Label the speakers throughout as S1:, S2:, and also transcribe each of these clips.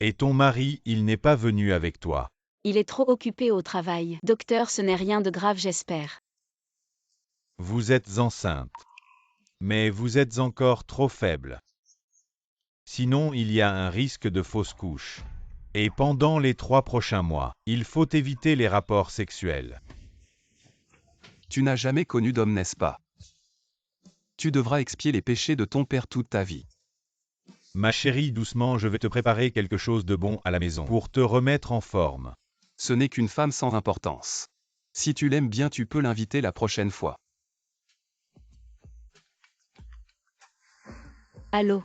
S1: Et ton mari, il n'est pas venu avec toi.
S2: Il est trop occupé au travail. Docteur, ce n'est rien de grave, j'espère.
S1: Vous êtes enceinte. Mais vous êtes encore trop faible. Sinon, il y a un risque de fausse couche. Et pendant les 3 prochains mois, il faut éviter les rapports sexuels.
S3: Tu n'as jamais connu d'homme, n'est-ce pas? Tu devras expier les péchés de ton père toute ta vie.
S1: Ma chérie, doucement, je vais te préparer quelque chose de bon à la maison pour te remettre en forme.
S3: Ce n'est qu'une femme sans importance. Si tu l'aimes bien, tu peux l'inviter la prochaine fois.
S2: Allô?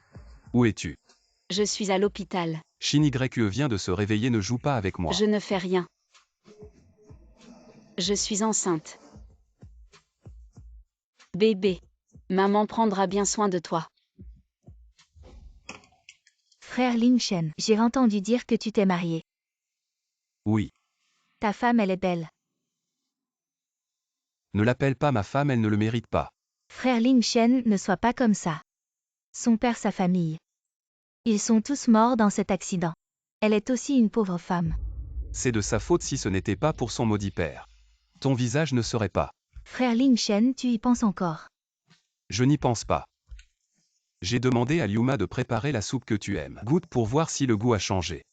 S3: Où es-tu?
S2: Je suis à l'hôpital.
S3: Shin-YE vient de se réveiller, ne joue pas avec moi.
S2: Je ne fais rien. Je suis enceinte. Bébé. Maman prendra bien soin de toi.
S4: Frère Ling Shen, j'ai entendu dire que tu t'es marié.
S3: Oui.
S4: Ta femme, elle est belle.
S3: Ne l'appelle pas ma femme, elle ne le mérite pas.
S4: Frère Ling Shen, ne sois pas comme ça. Son père, sa famille. Ils sont tous morts dans cet accident. Elle est aussi une pauvre femme.
S3: C'est de sa faute si ce n'était pas pour son maudit père. Ton visage ne serait pas.
S4: Frère Ling Shen, tu y penses encore.
S3: Je n'y pense pas. J'ai demandé à Liuma de préparer la soupe que tu aimes. Goûte pour voir si le goût a changé.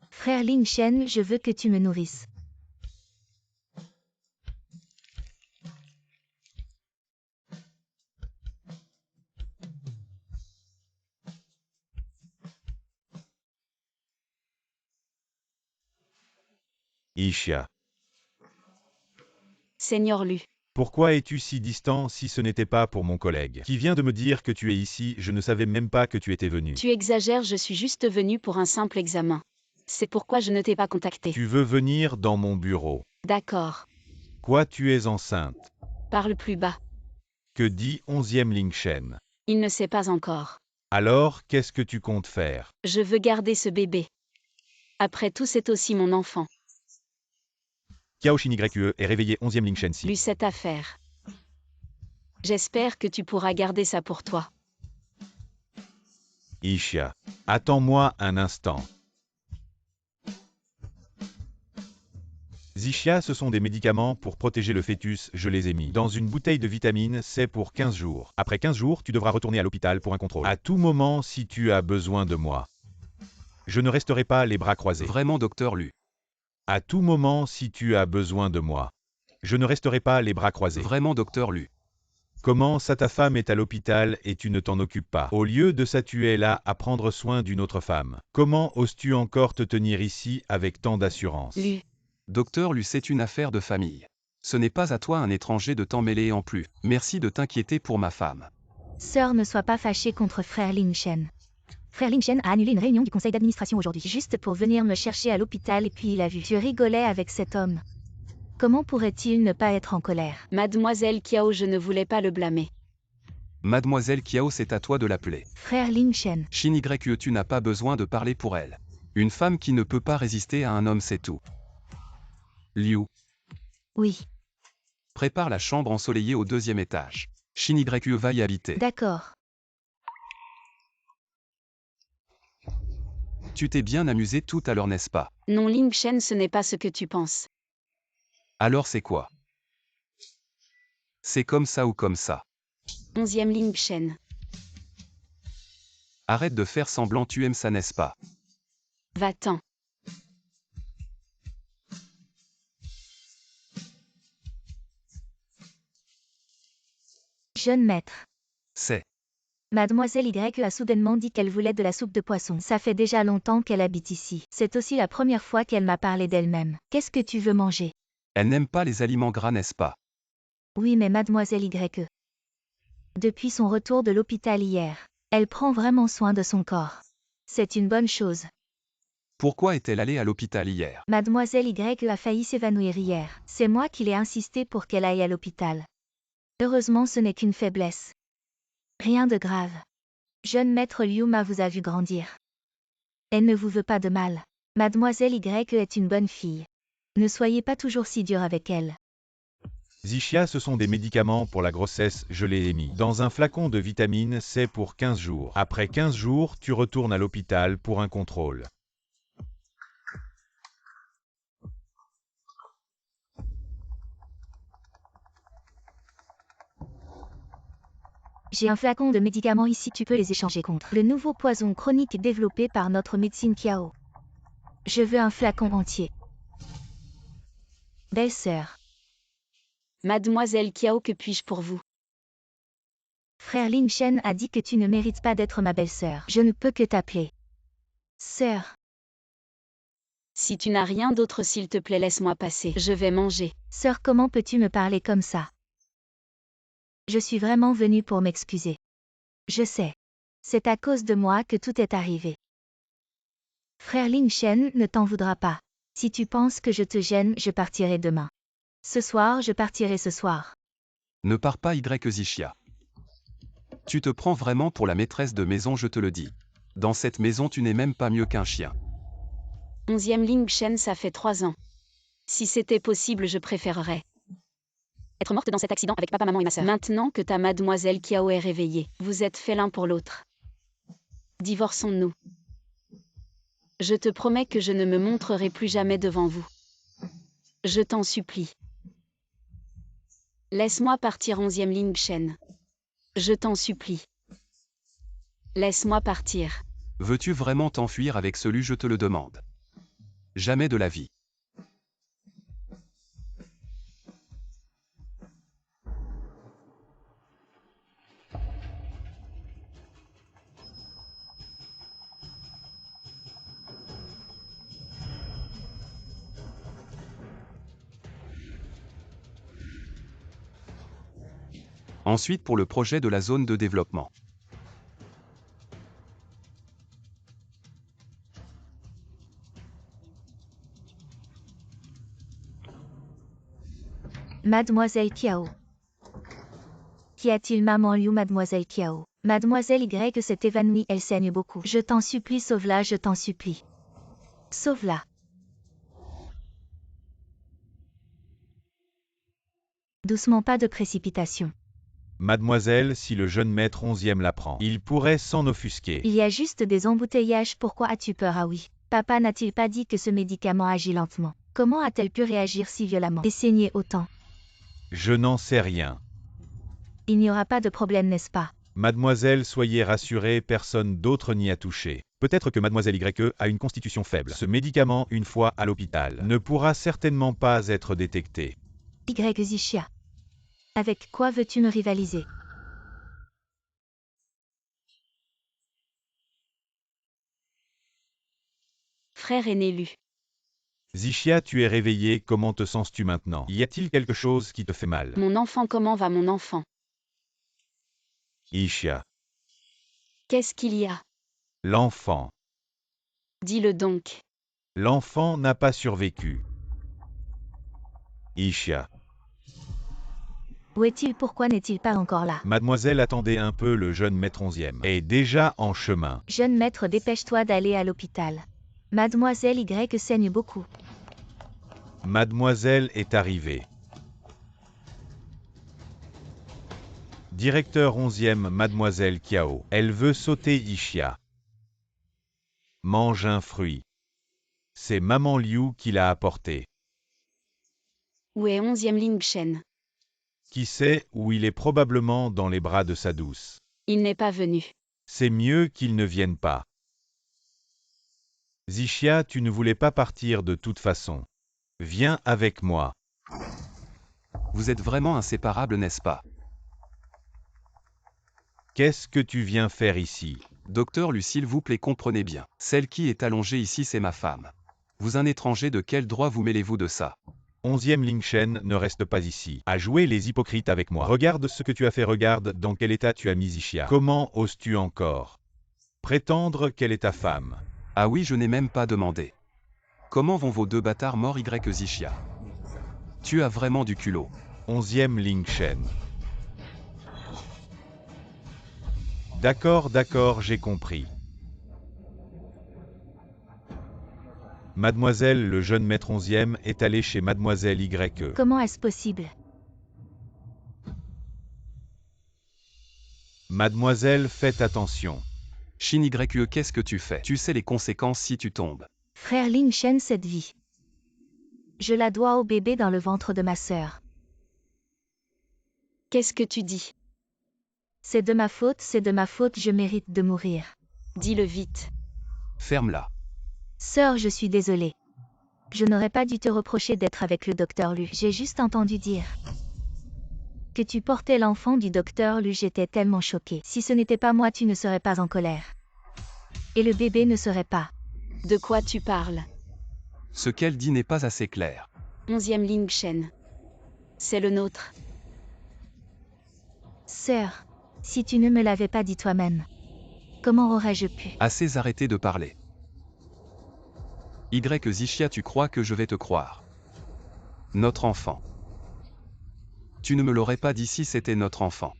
S4: Frère Ling Shen, je veux que tu me nourrisses.
S1: Isha.
S2: Seigneur Lu.
S1: Pourquoi es-tu si distant si ce n'était pas pour mon collègue qui vient de me dire que tu es ici? Je ne savais même pas que tu étais venu.
S2: Tu exagères, je suis juste venue pour un simple examen. C'est pourquoi je ne t'ai pas contacté.
S1: Tu veux venir dans mon bureau.
S2: D'accord.
S1: Quoi, tu es enceinte?
S2: Parle plus bas.
S1: Que dit 11e Ling Shen?
S2: Il ne sait pas encore.
S1: Alors, qu'est-ce que tu comptes faire?
S2: Je veux garder ce bébé. Après tout, c'est aussi mon enfant.
S1: Kiao Shin-YE est réveillé 11e Ling Shen si.
S2: Lu cette affaire. J'espère que tu pourras garder ça pour toi.
S1: Isha. Attends-moi un instant. Zixia, ce sont des médicaments pour protéger le fœtus, je les ai mis dans une bouteille de vitamines, c'est pour 15 jours. Après 15 jours, tu devras retourner à l'hôpital pour un contrôle. À tout moment, si tu as besoin de moi. Je ne resterai pas les bras croisés.
S3: Vraiment, docteur Lu.
S1: À tout moment, si tu as besoin de moi. Je ne resterai pas les bras croisés.
S3: Vraiment, docteur Lu.
S1: Comment ça, ta femme est à l'hôpital et tu ne t'en occupes pas? Au lieu de ça, tu es là à prendre soin d'une autre femme. Comment oses-tu encore te tenir ici avec tant d'assurance?
S2: Lu.
S3: Docteur Lu, c'est une affaire de famille. Ce n'est pas à toi, un étranger, de t'en mêler en plus. Merci de t'inquiéter pour ma femme.
S4: Sœur, ne sois pas fâchée contre frère Ling Shen. Frère Ling Shen a annulé une réunion du conseil d'administration aujourd'hui, juste pour venir me chercher à l'hôpital et puis il a vu. Tu rigolais avec cet homme. Comment pourrait-il ne pas être en colère?
S2: Mademoiselle Kiao, je ne voulais pas le blâmer.
S3: Mademoiselle Kiao, c'est à toi de l'appeler.
S4: Frère Ling Shen.
S3: Shin-YE, tu n'as pas besoin de parler pour elle. Une femme qui ne peut pas résister à un homme, c'est tout. Liu.
S4: Oui.
S3: Prépare la chambre ensoleillée au 2e étage. Shin-YE va y habiter.
S4: D'accord.
S3: Tu t'es bien amusé tout à l'heure, n'est-ce pas?
S2: Non, Ling Shen, ce n'est pas ce que tu penses.
S3: Alors c'est quoi? C'est comme ça ou comme ça?
S2: 11e Ling Shen.
S3: Arrête de faire semblant, tu aimes ça, n'est-ce pas?
S2: Va-t'en.
S4: Jeune maître.
S3: C'est.
S4: Mademoiselle Y a soudainement dit qu'elle voulait de la soupe de poisson. Ça fait déjà longtemps qu'elle habite ici. C'est aussi la première fois qu'elle m'a parlé d'elle-même. Qu'est-ce que tu veux manger?
S3: Elle n'aime pas les aliments gras, n'est-ce pas?
S4: Oui, mais Mademoiselle Y. Depuis son retour de l'hôpital hier, elle prend vraiment soin de son corps. C'est une bonne chose.
S3: Pourquoi est-elle allée à l'hôpital hier?
S4: Mademoiselle Y a failli s'évanouir hier. C'est moi qui l'ai insisté pour qu'elle aille à l'hôpital. Heureusement, ce n'est qu'une faiblesse. Rien de grave. Jeune maître Liuma vous a vu grandir. Elle ne vous veut pas de mal. Mademoiselle Y est une bonne fille. Ne soyez pas toujours si dur avec elle.
S1: Zixia, ce sont des médicaments pour la grossesse, je les ai mis dans un flacon de vitamine C pour 15 jours. Après 15 jours, tu retournes à l'hôpital pour un contrôle.
S4: J'ai un flacon de médicaments ici, tu peux les échanger contre le nouveau poison chronique développé par notre médecine Kiao. Je veux un flacon entier. Belle-sœur.
S2: Mademoiselle Kiao, que puis-je pour vous?
S4: Frère Ling Shen a dit que tu ne mérites pas d'être ma belle-sœur. Je ne peux que t'appeler sœur.
S2: Si tu n'as rien d'autre, s'il te plaît, laisse-moi passer. Je vais manger.
S4: Sœur, comment peux-tu me parler comme ça? Je suis vraiment venue pour m'excuser. Je sais. C'est à cause de moi que tout est arrivé. Frère Ling Shen ne t'en voudra pas. Si tu penses que je te gêne, je partirai demain. Ce soir, je partirai ce soir.
S3: Ne pars pas Zixia. Tu te prends vraiment pour la maîtresse de maison, je te le dis. Dans cette maison, tu n'es même pas mieux qu'un chien.
S2: 11e Ling Shen, ça fait 3 ans. Si c'était possible, je préférerais être morte dans cet accident avec papa, maman et ma sœur. Maintenant que ta mademoiselle Kiao est réveillée, vous êtes faits l'un pour l'autre. Divorçons-nous. Je te promets que je ne me montrerai plus jamais devant vous. Je t'en supplie. Laisse-moi partir, 11e Ling Shen. Je t'en supplie. Laisse-moi partir.
S3: Veux-tu vraiment t'enfuir avec celui, je te le demande? Jamais de la vie. Ensuite, pour le projet de la zone de développement.
S4: Mademoiselle Kiao. Qu'y a-t-il, maman Liu? Mademoiselle Kiao. Mademoiselle Y s'est évanouie, elle saigne beaucoup. Je t'en supplie, sauve-la, je t'en supplie. Sauve-la. Doucement, pas de précipitation.
S1: Mademoiselle, si le jeune maître 11e l'apprend, il pourrait s'en offusquer.
S4: Il y a juste des embouteillages, pourquoi as-tu peur? Ah oui. Papa n'a-t-il pas dit que ce médicament agit lentement? Comment a-t-elle pu réagir si violemment et saigner autant?
S1: Je n'en sais rien.
S4: Il n'y aura pas de problème, n'est-ce pas?
S1: Mademoiselle, soyez rassurée, personne d'autre n'y a touché. Peut-être que Mademoiselle YE a une constitution faible. Ce médicament, une fois à l'hôpital, ne pourra certainement pas être détecté.
S4: Zixia. Avec quoi veux-tu me rivaliser?
S2: Frère aîné Lu.
S1: Zixia, tu es réveillée, comment te sens-tu maintenant? Y a-t-il quelque chose qui te fait mal?
S2: Mon enfant, comment va mon enfant?
S1: Zixia.
S2: Qu'est-ce qu'il y a?
S1: L'enfant.
S2: Dis-le donc.
S1: L'enfant n'a pas survécu. Zixia.
S4: Où est-il? Pourquoi n'est-il pas encore là?
S1: Mademoiselle, attendez un peu, le jeune maître 11e est déjà en chemin.
S4: Jeune maître, dépêche-toi d'aller à l'hôpital. Mademoiselle Y saigne beaucoup.
S1: Mademoiselle est arrivée. Directeur 11e, Mademoiselle Kiao. Elle veut sauter Zixia. Mange un fruit. C'est maman Liu qui l'a apporté.
S2: Où est 11e Ling Shen?
S1: Qui sait où il est, probablement dans les bras de sa douce.
S2: Il n'est pas venu.
S1: C'est mieux qu'il ne vienne pas. Zixia, tu ne voulais pas partir de toute façon. Viens avec moi.
S3: Vous êtes vraiment inséparables, n'est-ce pas?
S1: Qu'est-ce que tu viens faire ici?
S3: Docteur Lu, s'il vous plaît, comprenez bien. Celle qui est allongée ici, c'est ma femme. Vous, un étranger, de quel droit vous mêlez-vous de ça?
S1: 11e Ling Shen, ne reste pas ici, à jouer les hypocrites avec moi. Regarde ce que tu as fait, regarde dans quel état tu as mis Zixia. Comment oses-tu encore prétendre qu'elle est ta femme?
S3: Ah oui, je n'ai même pas demandé. Comment vont vos deux bâtards morts Zixia? Tu as vraiment du culot.
S1: 11e Ling Shen. D'accord, j'ai compris. Mademoiselle, le jeune maître 11e est allé chez Mademoiselle YE.
S4: Comment est-ce possible?
S1: Mademoiselle, faites attention.
S3: Shin Yue, qu'est-ce que tu fais? Tu sais les conséquences si tu tombes.
S4: Frère Ling Shen, cette vie. Je la dois au bébé dans le ventre de ma sœur.
S2: Qu'est-ce que tu dis?
S4: C'est de ma faute, je mérite de mourir.
S2: Dis-le vite.
S3: Ferme-la.
S4: Sœur, je suis désolée. Je n'aurais pas dû te reprocher d'être avec le docteur Lu. J'ai juste entendu dire que tu portais l'enfant du docteur Lu. J'étais tellement choquée. Si ce n'était pas moi, tu ne serais pas en colère. Et le bébé ne serait pas.
S2: De quoi tu parles?
S3: Ce qu'elle dit n'est pas assez clair.
S2: 11e Ling Shen. C'est le nôtre.
S4: Sœur, si tu ne me l'avais pas dit toi-même, comment aurais-je pu?
S3: Assez arrêter de parler. Zixia, tu crois que je vais te croire? Notre enfant. Tu ne me l'aurais pas dit si c'était notre enfant.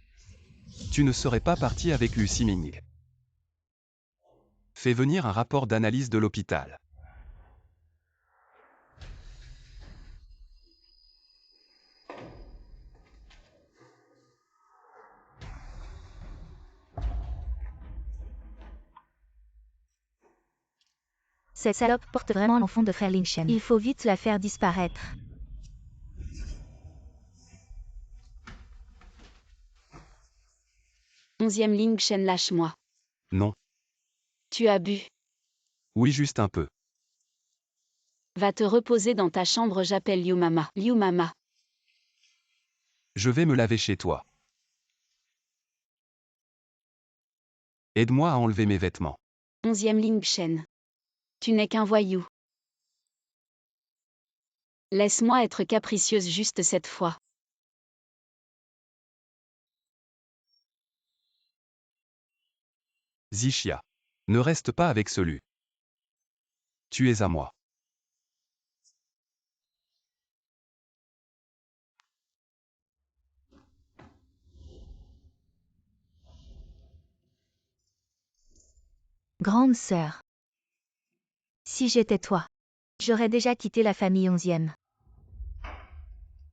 S3: Tu ne serais pas parti avec Lu Siming. Fais venir un rapport d'analyse de l'hôpital.
S4: Cette salope porte vraiment l'enfant de frère Ling Shen. Il faut vite la faire disparaître.
S2: Onzième Ling Shen, lâche-moi.
S3: Non.
S2: Tu as bu.
S3: Oui, juste un peu.
S2: Va te reposer dans ta chambre, j'appelle Liu Mama. Liu Mama.
S3: Je vais me laver chez toi. Aide-moi à enlever mes vêtements.
S2: 11e Ling Shen. Tu n'es qu'un voyou. Laisse-moi être capricieuse juste cette fois.
S3: Zixia. Ne reste pas avec ce Lu. Tu es à moi.
S4: Grande sœur. Si j'étais toi, j'aurais déjà quitté la famille 11e.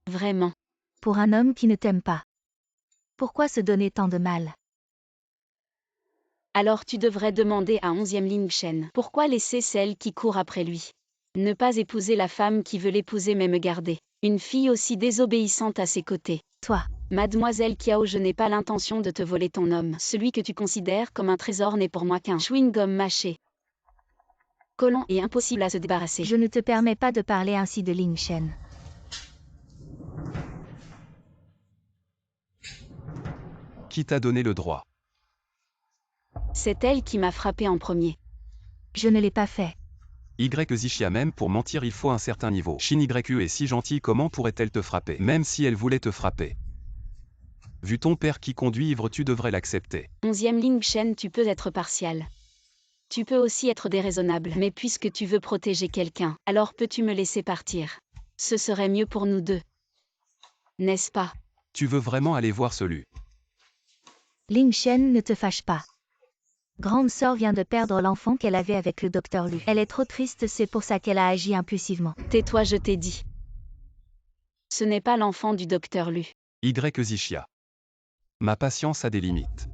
S2: Vraiment.
S4: Pour un homme qui ne t'aime pas. Pourquoi se donner tant de mal?
S2: Alors tu devrais demander à 11e Ling Shen. Pourquoi laisser celle qui court après lui? Ne pas épouser la femme qui veut l'épouser mais me garder. Une fille aussi désobéissante à ses côtés.
S4: Toi.
S2: Mademoiselle Kiao, je n'ai pas l'intention de te voler ton homme. Celui que tu considères comme un trésor n'est pour moi qu'un chewing-gum mâché. Collant et impossible à se débarrasser.
S4: Je ne te permets pas de parler ainsi de Ling Shen.
S3: Qui t'a donné le droit?
S2: C'est elle qui m'a frappé en premier.
S4: Je ne l'ai pas fait.
S3: Zixia, même pour mentir il faut un certain niveau. Shin Yue est si gentille, comment pourrait-elle te frapper? Même si elle voulait te frapper. Vu ton père qui conduit ivre, tu devrais l'accepter.
S2: 11e Ling Shen, tu peux être partial. Tu peux aussi être déraisonnable. Mais puisque tu veux protéger quelqu'un, alors peux-tu me laisser partir? Ce serait mieux pour nous deux. N'est-ce pas?
S3: Tu veux vraiment aller voir ce Lu?
S4: Ling Shen, ne te fâche pas. Grande sœur vient de perdre l'enfant qu'elle avait avec le docteur Lu. Elle est trop triste, c'est pour ça qu'elle a agi impulsivement.
S2: Tais-toi, je t'ai dit. Ce n'est pas l'enfant du docteur Lu.
S3: Zixia. Ma patience a des limites.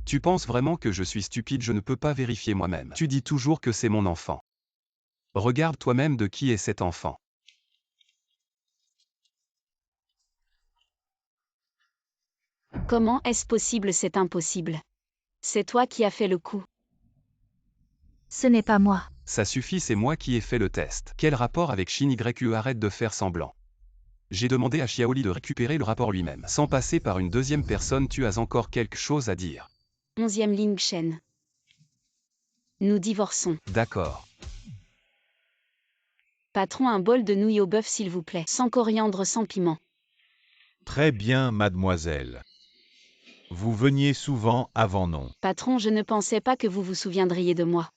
S3: Tu penses vraiment que je suis stupide? Je ne peux pas vérifier moi-même. Tu dis toujours que c'est mon enfant. Regarde toi-même de qui est cet enfant.
S2: Comment est-ce possible? C'est impossible. C'est toi qui as fait le coup.
S4: Ce n'est pas moi.
S3: Ça suffit, c'est moi qui ai fait le test. Quel rapport avec Shin Yue? Arrête de faire semblant. J'ai demandé à Xiaoli de récupérer le rapport lui-même. Sans passer par une deuxième personne, tu as encore quelque chose à dire.
S2: 11e Ling Shen. Nous divorçons.
S3: D'accord.
S2: Patron, un bol de nouilles au bœuf s'il vous plaît. Sans coriandre, sans piment.
S1: Très bien, mademoiselle. Vous veniez souvent avant, non?
S2: Patron, je ne pensais pas que vous vous souviendriez de moi.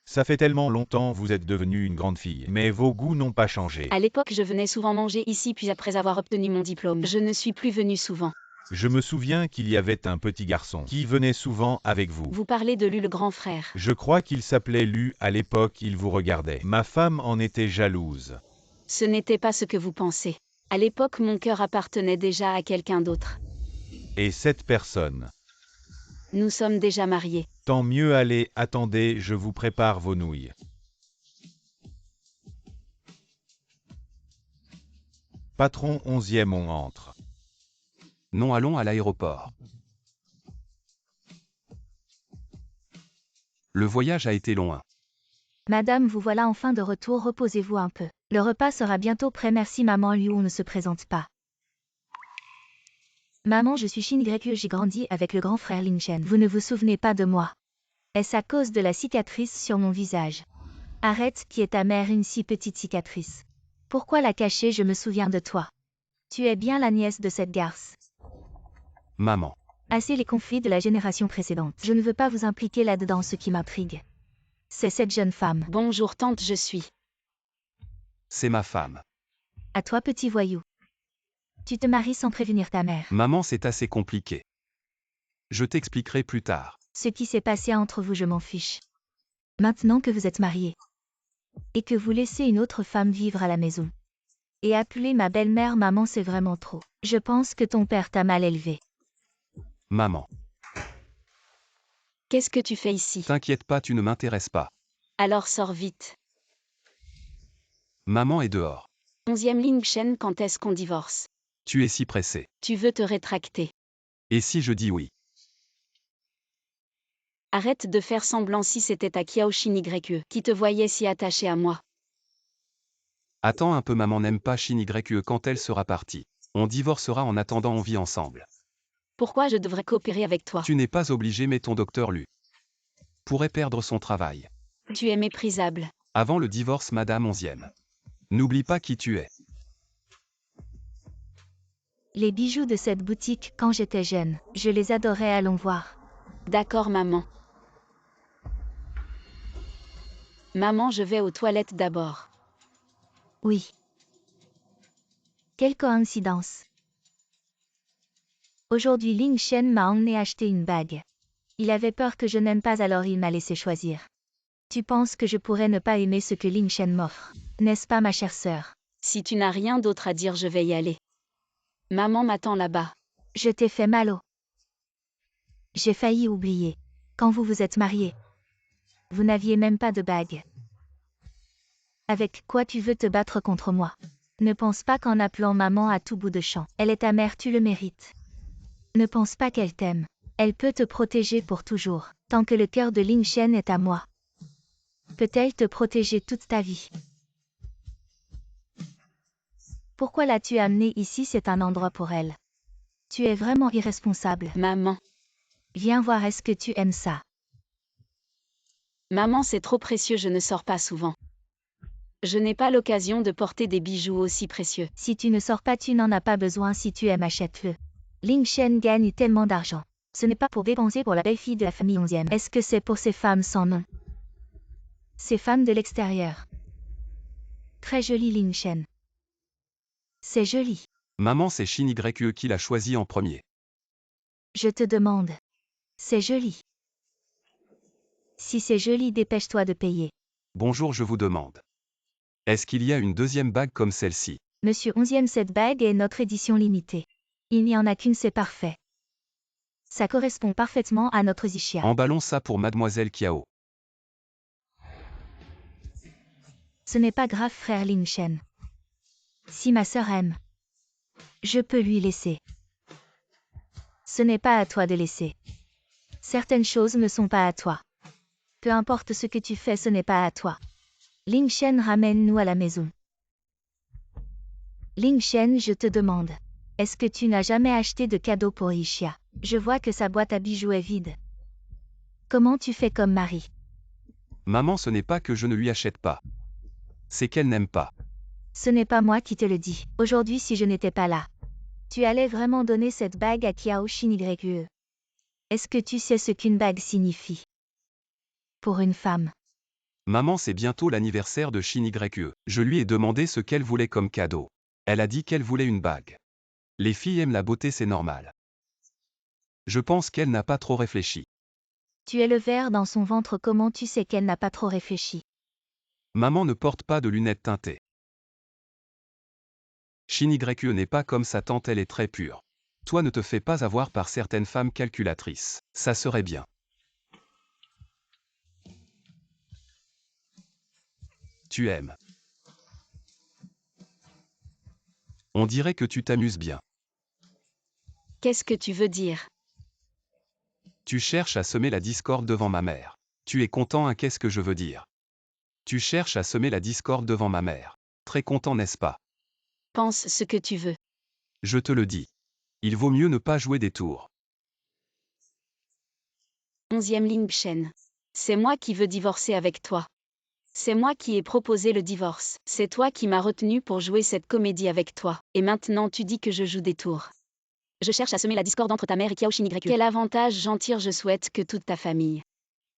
S1: Ça fait tellement longtemps, vous êtes devenue une grande fille. Mais vos goûts n'ont pas changé.
S2: À l'époque, je venais souvent manger ici, puis après avoir obtenu mon diplôme, je ne suis plus venue souvent.
S1: Je me souviens qu'il y avait un petit garçon qui venait souvent avec vous.
S2: Vous parlez de Lu, le grand frère.
S1: Je crois qu'il s'appelait Lu, à l'époque il vous regardait. Ma femme en était jalouse.
S2: Ce n'était pas ce que vous pensez. À l'époque, mon cœur appartenait déjà à quelqu'un d'autre.
S1: Et cette personne?
S2: Nous sommes déjà mariés.
S1: Tant mieux, allez, attendez, je vous prépare vos nouilles. Patron 11e, on entre.
S3: Non, allons à l'aéroport. Le voyage a été long.
S4: Madame, vous voilà enfin de retour, reposez-vous un peu. Le repas sera bientôt prêt, merci maman. Liu ne se présente pas. Maman, je suis Shin Y, j'ai grandi avec le grand frère Lin Shen. Vous ne vous souvenez pas de moi? Est-ce à cause de la cicatrice sur mon visage? Arrête, qui est ta mère, une si petite cicatrice? Pourquoi la cacher, je me souviens de toi. Tu es bien la nièce de cette garce.
S3: Maman.
S4: Assez les conflits de la génération précédente. Je ne veux pas vous impliquer là-dedans, ce qui m'intrigue. C'est cette jeune femme.
S2: Bonjour tante, je suis.
S3: C'est ma femme.
S4: À toi, petit voyou. Tu te maries sans prévenir ta mère.
S3: Maman, c'est assez compliqué. Je t'expliquerai plus tard.
S4: Ce qui s'est passé entre vous, je m'en fiche. Maintenant que vous êtes mariés. Et que vous laissez une autre femme vivre à la maison. Et appeler ma belle-mère maman, c'est vraiment trop. Je pense que ton père t'a mal élevé.
S3: Maman.
S2: Qu'est-ce que tu fais ici?
S3: T'inquiète pas, tu ne m'intéresses pas.
S2: Alors sors vite.
S3: Maman est dehors.
S2: 11e Ling Shen, quand est-ce qu'on divorce?
S3: Tu es si pressé.
S2: Tu veux te rétracter?
S3: Et si je dis oui?
S2: Arrête de faire semblant, si c'était ta Kiao Shin YE qui te voyait si attaché à moi.
S3: Attends un peu, maman n'aime pas Shin YE quand elle sera partie. On divorcera, en attendant on vit ensemble.
S2: Pourquoi je devrais coopérer avec toi?
S3: Tu n'es pas obligé, mais ton docteur Lu pourrait perdre son travail.
S2: Tu es méprisable.
S3: Avant le divorce, Madame 11e. N'oublie pas qui tu es.
S4: Les bijoux de cette boutique, quand j'étais jeune, je les adorais, allons voir.
S2: D'accord maman. Maman, je vais aux toilettes d'abord.
S4: Oui. Quelle coïncidence. Aujourd'hui Ling Shen m'a emmené acheter une bague. Il avait peur que je n'aime pas, alors il m'a laissé choisir. Tu penses que je pourrais ne pas aimer ce que Ling Shen m'offre, n'est-ce pas ma chère sœur?
S2: Si tu n'as rien d'autre à dire, je vais y aller. Maman m'attend là-bas.
S4: Je t'ai fait mal au... J'ai failli oublier. Quand vous vous êtes mariés, vous n'aviez même pas de bague. Avec quoi tu veux te battre contre moi? Ne pense pas qu'en appelant maman à tout bout de champ, elle est ta mère, tu le mérites. Ne pense pas qu'elle t'aime. Elle peut te protéger pour toujours, tant que le cœur de Ling Shen est à moi. Peut-elle te protéger toute ta vie? Pourquoi l'as-tu amenée ici? C'est un endroit pour elle. Tu es vraiment irresponsable.
S2: Maman.
S4: Viens voir, est-ce que tu aimes ça?
S2: Maman, c'est trop précieux, je ne sors pas souvent. Je n'ai pas l'occasion de porter des bijoux aussi précieux.
S4: Si tu ne sors pas, tu n'en as pas besoin, si tu aimes, achète-le. Ling Shen gagne tellement d'argent. Ce n'est pas pour dépenser pour la belle-fille de la famille 11e. Est-ce que c'est pour ces femmes sans nom? Ces femmes de l'extérieur. Très jolie Ling Shen. C'est joli.
S3: Maman, c'est Shin YE qui l'a choisi en premier.
S4: Je te demande. C'est joli. Si c'est joli, dépêche-toi de payer.
S3: Bonjour, je vous demande. Est-ce qu'il y a une deuxième bague comme celle-ci?
S4: Monsieur 11e, cette bague est notre édition limitée. Il n'y en a qu'une, c'est parfait. Ça correspond parfaitement à notre Zixia.
S3: Emballons ça pour Mademoiselle Kiao.
S4: Ce n'est pas grave, frère Ling Shen. Si ma sœur aime, je peux lui laisser. Ce n'est pas à toi de laisser. Certaines choses ne sont pas à toi. Peu importe ce que tu fais, ce n'est pas à toi. Ling Shen, ramène-nous à la maison. Ling Shen, je te demande. Est-ce que tu n'as jamais acheté de cadeau pour Yixia? Je vois que sa boîte à bijoux est vide. Comment tu fais comme mari?
S3: Maman, ce n'est pas que je ne lui achète pas. C'est qu'elle n'aime pas.
S4: Ce n'est pas moi qui te le dis. Aujourd'hui, si je n'étais pas là, tu allais vraiment donner cette bague à Kiao Shin YE. Est-ce que tu sais ce qu'une bague signifie? Pour une femme.
S3: Maman, c'est bientôt l'anniversaire de Shin YE. Je lui ai demandé ce qu'elle voulait comme cadeau. Elle a dit qu'elle voulait une bague. Les filles aiment la beauté, c'est normal. Je pense qu'elle n'a pas trop réfléchi.
S4: Tu es le ver dans son ventre, comment tu sais qu'elle n'a pas trop réfléchi?
S3: Maman ne porte pas de lunettes teintées. Shin YE n'est pas comme sa tante, elle est très pure. Toi ne te fais pas avoir par certaines femmes calculatrices. Ça serait bien. Tu aimes. On dirait que tu t'amuses bien.
S2: Qu'est-ce que tu veux dire?
S3: Tu cherches à semer la discorde devant ma mère. Tu es content, hein, qu'est-ce que je veux dire? Tu cherches à semer la discorde devant ma mère. Très content, n'est-ce pas?
S2: Pense ce que tu veux.
S3: Je te le dis. Il vaut mieux ne pas jouer des tours.
S2: 11e Ling Shen. C'est moi qui veux divorcer avec toi. C'est moi qui ai proposé le divorce. C'est toi qui m'as retenu pour jouer cette comédie avec toi. Et maintenant tu dis que je joue des tours. Je cherche à semer la discorde entre ta mère et Kiao Shin YE. Quel avantage j'en tire? Je souhaite que toute ta famille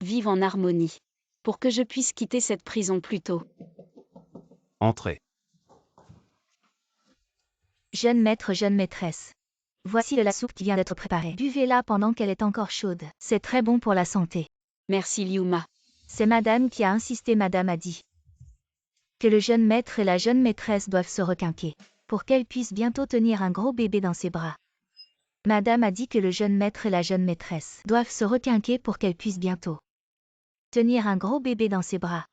S2: vive en harmonie. Pour que je puisse quitter cette prison plus tôt.
S3: Entrez.
S4: Jeune maître, jeune maîtresse. Voici la soupe qui vient d'être préparée. Buvez-la pendant qu'elle est encore chaude. C'est très bon pour la santé.
S2: Merci Liu Ma.
S4: C'est madame qui a insisté. Madame a dit que le jeune maître et la jeune maîtresse doivent se requinquer pour qu'elle puisse bientôt tenir un gros bébé dans ses bras. Madame a dit que le jeune maître et la jeune maîtresse doivent se requinquer pour qu'elle puisse bientôt tenir un gros bébé dans ses bras.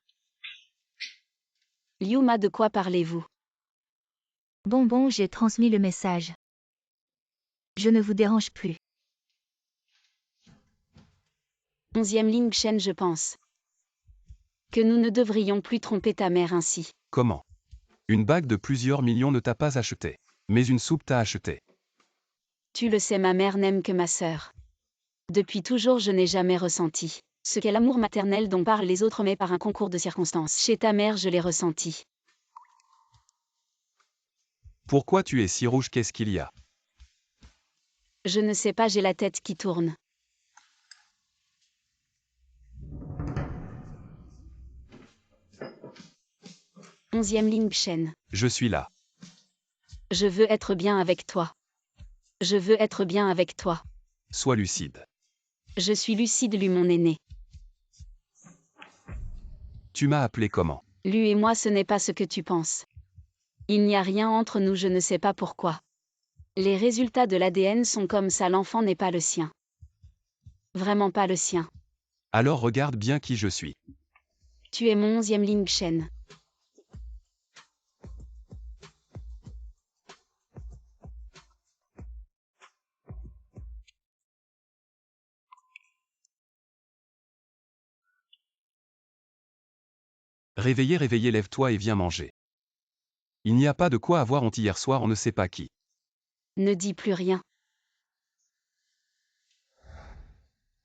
S2: Liu Ma, de quoi parlez-vous?
S4: Bon, j'ai transmis le message. Je ne vous dérange plus.
S2: 11e Ling Shen, je pense que nous ne devrions plus tromper ta mère ainsi.
S3: Comment? Une bague de plusieurs millions ne t'a pas acheté. Mais une soupe t'a acheté.
S2: Tu le sais, ma mère n'aime que ma sœur. Depuis toujours, je n'ai jamais ressenti ce qu'est l'amour maternel dont parlent les autres, mais par un concours de circonstances. Chez ta mère, je l'ai ressenti.
S3: Pourquoi tu es si rouge? Qu'est-ce qu'il y a?
S2: Je ne sais pas, j'ai la tête qui tourne. Onzième Ling Shen.
S3: Je suis là.
S2: Je veux être bien avec toi. Je veux être bien avec toi.
S3: Sois lucide.
S2: Je suis lucide, Lu, mon aîné.
S3: Tu m'as appelé comment?
S2: Lu et moi, ce n'est pas ce que tu penses. Il n'y a rien entre nous, je ne sais pas pourquoi. Les résultats de l'ADN sont comme ça, l'enfant n'est pas le sien. Vraiment pas le sien.
S3: Alors regarde bien qui je suis.
S2: Tu es mon 11e Ling Shen.
S3: Réveillez, lève-toi et viens manger. Il n'y a pas de quoi avoir honte. Hier soir, on ne sait pas qui.
S2: Ne dis plus rien.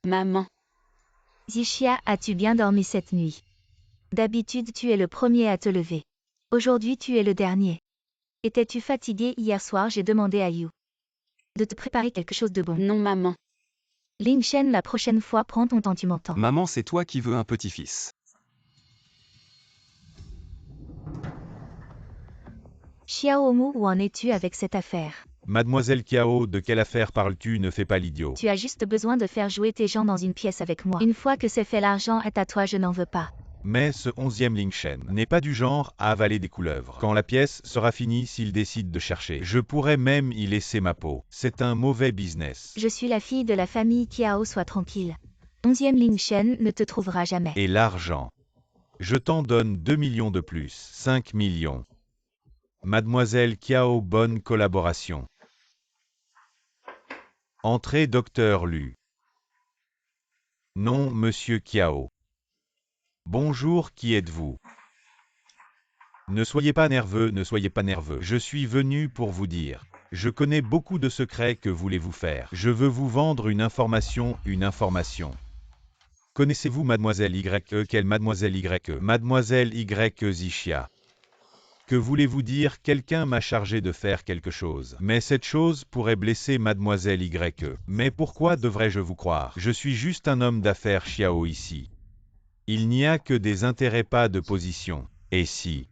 S2: Maman.
S4: Zixia, as-tu bien dormi cette nuit? D'habitude, tu es le premier à te lever. Aujourd'hui, tu es le dernier. Étais-tu fatigué hier soir? J'ai demandé à Yu de te préparer quelque chose de bon.
S2: Non, maman.
S4: Ling Shen, la prochaine fois, prends ton temps, tu m'entends?
S3: Maman, c'est toi qui veux un petit-fils.
S4: Xiaomu, où en es-tu avec cette affaire?
S1: Mademoiselle Kiao, de quelle affaire parles-tu? Ne fais pas l'idiot.
S4: Tu as juste besoin de faire jouer tes gens dans une pièce avec moi. Une fois que c'est fait, l'argent est à toi, je n'en veux pas.
S1: Mais ce 11e Ling Shen n'est pas du genre à avaler des couleuvres. Quand la pièce sera finie, s'il décide de chercher, je pourrais même y laisser ma peau. C'est un mauvais business.
S4: Je suis la fille de la famille Kiao, sois tranquille. 11e Ling Shen ne te trouvera jamais.
S1: Et l'argent. Je t'en donne 2 millions de plus. 5 millions. Mademoiselle Kiao, bonne collaboration. Entrez, docteur Lu. Non, monsieur Kiao. Bonjour, qui êtes-vous? Ne soyez pas nerveux, ne soyez pas nerveux. Je suis venu pour vous dire. Je connais beaucoup de secrets, que voulez-vous faire? Je veux vous vendre une information, Connaissez-vous Mademoiselle YE? Quelle Mademoiselle YE? Mademoiselle YE Zixia. Que voulez-vous dire? Quelqu'un m'a chargé de faire quelque chose. Mais cette chose pourrait blesser Mademoiselle YE. Mais pourquoi devrais-je vous croire? Je suis juste un homme d'affaires Xiao ici. Il n'y a que des intérêts, pas de position. Et si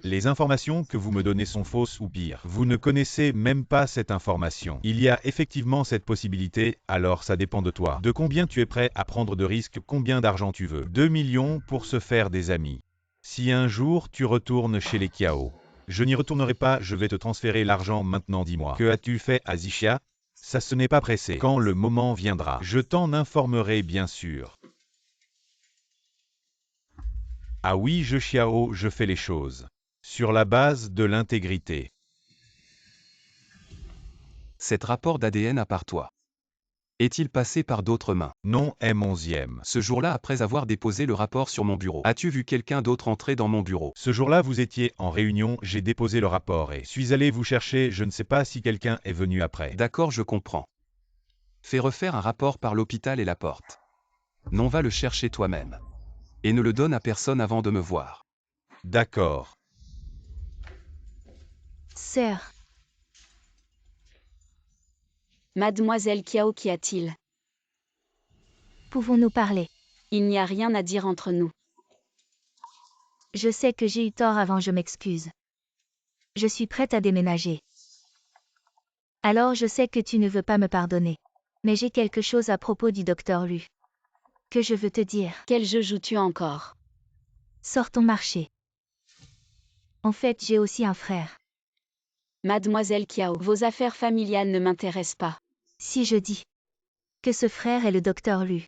S1: les informations que vous me donnez sont fausses ou pire, vous ne connaissez même pas cette information. Il y a effectivement cette possibilité, alors ça dépend de toi. De combien tu es prêt à prendre de risques, combien d'argent tu veux? 2 millions pour se faire des amis. Si un jour tu retournes chez les Kiao, je n'y retournerai pas, je vais te transférer l'argent maintenant, dis-moi. Que as-tu fait à Zixia? Ça ce n'est pas pressé. Quand le moment viendra, je t'en informerai bien sûr. Ah oui, je fais les choses. Sur la base de l'intégrité.
S3: Cet rapport d'ADN à part toi. Est-il passé par d'autres mains?
S1: Non, M11e.
S3: Ce jour-là, après avoir déposé le rapport sur mon bureau, as-tu vu quelqu'un d'autre entrer dans mon bureau?
S1: Ce jour-là, vous étiez en réunion, j'ai déposé le rapport et suis allé vous chercher, je ne sais pas si quelqu'un est venu après.
S3: D'accord, je comprends. Fais refaire un rapport par l'hôpital et la porte. Non, va le chercher toi-même. Et ne le donne à personne avant de me voir.
S1: D'accord.
S4: Sœur,
S2: Mademoiselle Kiao, qu'y a-t-il?
S4: pouvons-nous parler?
S2: Il n'y a rien à dire entre nous.
S4: Je sais que j'ai eu tort avant, je m'excuse. Je suis prête à déménager. Alors je sais que tu ne veux pas me pardonner. Mais j'ai quelque chose à propos du docteur Lu. Que je veux te dire.
S2: Quel jeu joues-tu encore?
S4: Sors ton marché. En fait, j'ai aussi un frère.
S2: Mademoiselle Kiao, vos affaires familiales ne m'intéressent pas.
S4: Si je dis que ce frère est le docteur Lu.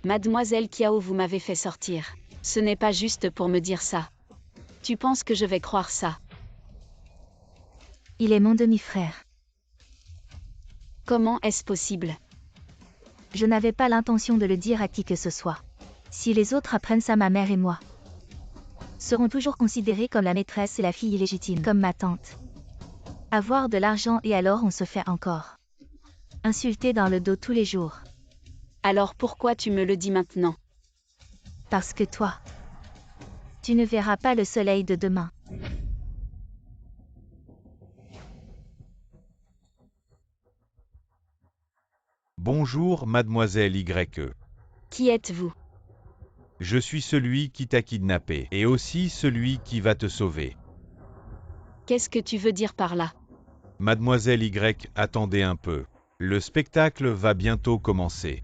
S2: Mademoiselle Kiao, vous m'avez fait sortir. Ce n'est pas juste pour me dire ça. Tu penses que je vais croire ça?
S4: Il est mon demi-frère.
S2: Comment est-ce possible?
S4: Je n'avais pas l'intention de le dire à qui que ce soit. Si les autres apprennent ça, ma mère et moi seront toujours considérés comme la maîtresse et la fille illégitime, comme ma tante. Avoir de l'argent et alors on se fait encore insulter dans le dos tous les jours.
S2: Alors pourquoi tu me le dis maintenant?
S4: Parce que toi, tu ne verras pas le soleil de demain.
S1: Bonjour, mademoiselle YE.
S2: Qui êtes-vous?
S1: Je suis celui qui t'a kidnappé, et aussi celui qui va te sauver.
S2: Qu'est-ce que tu veux dire par là?
S1: Mademoiselle Y, attendez un peu. Le spectacle va bientôt commencer.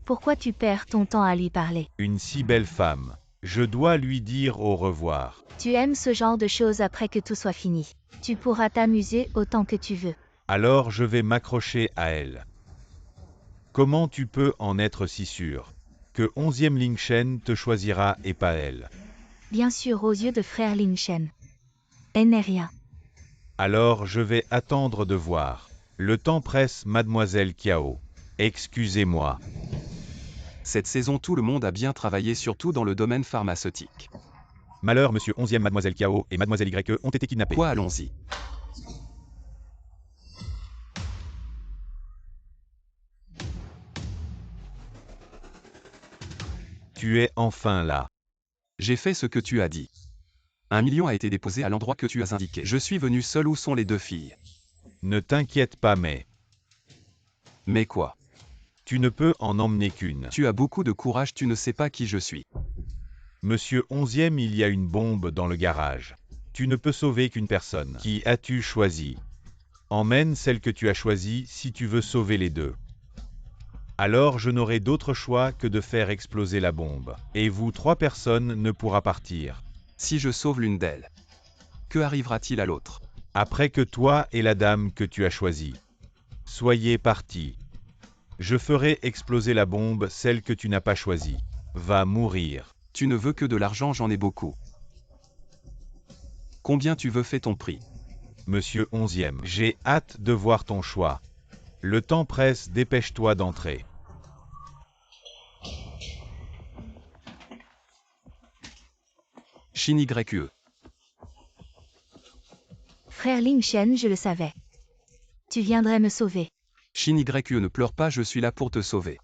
S4: Pourquoi tu perds ton temps à lui parler?
S1: Une si belle femme. Je dois lui dire au revoir.
S4: Tu aimes ce genre de choses après que tout soit fini. Tu pourras t'amuser autant que tu veux.
S1: Alors je vais m'accrocher à elle. Comment tu peux en être si sûr? Que 11e Ling Shen te choisira et pas elle.
S4: Bien sûr, aux yeux de frère Lin Shen. Elle n'est rien.
S1: Alors je vais attendre de voir. Le temps presse, mademoiselle Kiao. Excusez-moi.
S3: Cette saison, tout le monde a bien travaillé, surtout dans le domaine pharmaceutique.
S1: Malheur, monsieur 11e, mademoiselle Kiao et mademoiselle YE ont été kidnappés.
S3: Quoi, allons-y.
S1: Tu es enfin là.
S3: J'ai fait ce que tu as dit. 1 million a été déposé à l'endroit que tu as indiqué. Je suis venu seul. Où sont les deux filles?
S1: Ne t'inquiète pas mais,
S3: Mais quoi?
S1: tu ne peux en emmener qu'une.
S3: Tu as beaucoup de courage, tu ne sais pas qui je suis.
S1: Monsieur 11e, il y a une bombe dans le garage. Tu ne peux sauver qu'une personne. Qui as-tu choisi? Emmène celle que tu as choisie si tu veux sauver les deux. Alors je n'aurai d'autre choix que de faire exploser la bombe. Et vous 3 personnes ne pourra partir.
S3: Si je sauve l'une d'elles, que arrivera-t-il à l'autre?
S1: Après que toi et la dame que tu as choisie soyez partis. Je ferai exploser la bombe, celle que tu n'as pas choisie va mourir.
S3: Tu ne veux que de l'argent, j'en ai beaucoup. Combien tu veux, fais ton prix.
S1: Monsieur 11e, j'ai hâte de voir ton choix. Le temps presse, dépêche-toi d'entrer.
S3: Shin YE.
S4: Frère Lin Shen, je le savais. Tu viendrais me sauver.
S3: Shin YE, ne pleure pas, je suis là pour te sauver.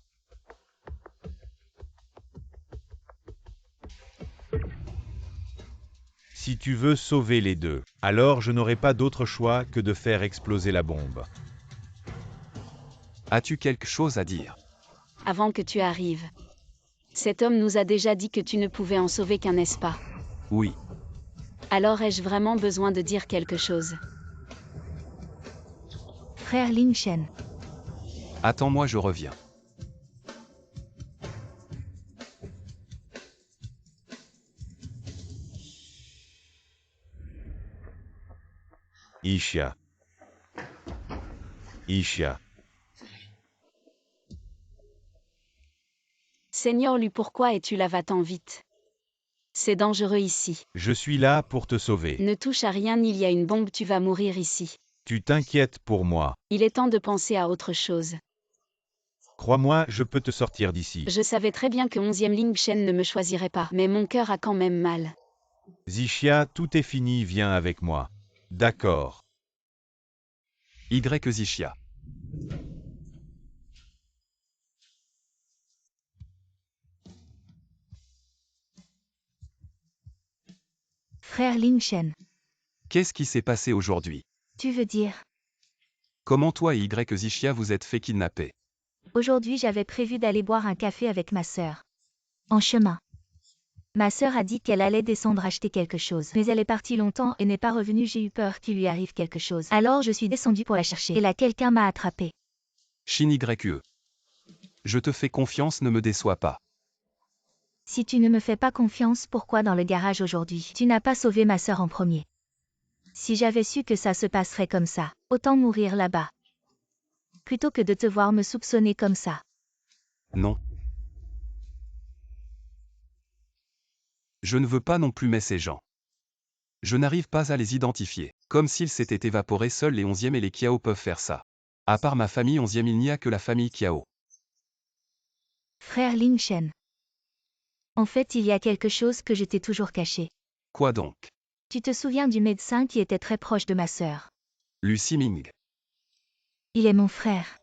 S1: Si tu veux sauver les deux, alors je n'aurai pas d'autre choix que de faire exploser la bombe.
S3: As-tu quelque chose à dire?
S2: Avant que tu arrives. Cet homme nous a déjà dit que tu ne pouvais en sauver qu'un, n'est-ce pas?
S3: Oui.
S2: Alors ai-je vraiment besoin de dire quelque chose?
S4: Frère Lin Shen.
S3: Attends-moi, je reviens.
S1: Ishia. Ishia.
S2: Seigneur Lu, pourquoi es-tu là? Va-t'en vite. C'est dangereux ici.
S1: Je suis là pour te sauver.
S2: Ne touche à rien, il y a une bombe, tu vas mourir ici.
S1: Tu t'inquiètes pour moi.
S2: Il est temps de penser à autre chose.
S1: Crois-moi, je peux te sortir d'ici.
S2: Je savais très bien que 11e Ling Shen ne me choisirait pas, mais mon cœur a quand même mal.
S1: Zixia, tout est fini, viens avec moi. D'accord.
S3: Y. Zixia.
S4: Frère Ling Shen.
S3: Qu'est-ce qui s'est passé aujourd'hui?
S4: Tu veux dire?
S3: Comment toi et Y. Zixia vous êtes fait kidnapper?
S4: Aujourd'hui j'avais prévu d'aller boire un café avec ma sœur. En chemin. Ma sœur a dit qu'elle allait descendre acheter quelque chose, mais elle est partie longtemps et n'est pas revenue, j'ai eu peur qu'il lui arrive quelque chose. Alors je suis descendue pour la chercher, et là quelqu'un m'a attrapée.
S3: Shin YE. Je te fais confiance, ne me déçois pas.
S4: Si tu ne me fais pas confiance, pourquoi dans le garage aujourd'hui? Tu n'as pas sauvé ma sœur en premier. Si j'avais su que ça se passerait comme ça, autant mourir là-bas. Plutôt que de te voir me soupçonner comme ça.
S3: Non. Je ne veux pas non plus, mais ces gens. Je n'arrive pas à les identifier. Comme s'ils s'étaient évaporés, seuls les 11e et les Kiao peuvent faire ça. À part ma famille 11e, il n'y a que la famille Kiao.
S4: Frère Ling Shen. En fait, il y a quelque chose que je t'ai toujours caché.
S3: Quoi donc?
S4: Tu te souviens du médecin qui était très proche de ma sœur?
S3: Lu Siming.
S4: Il est mon frère.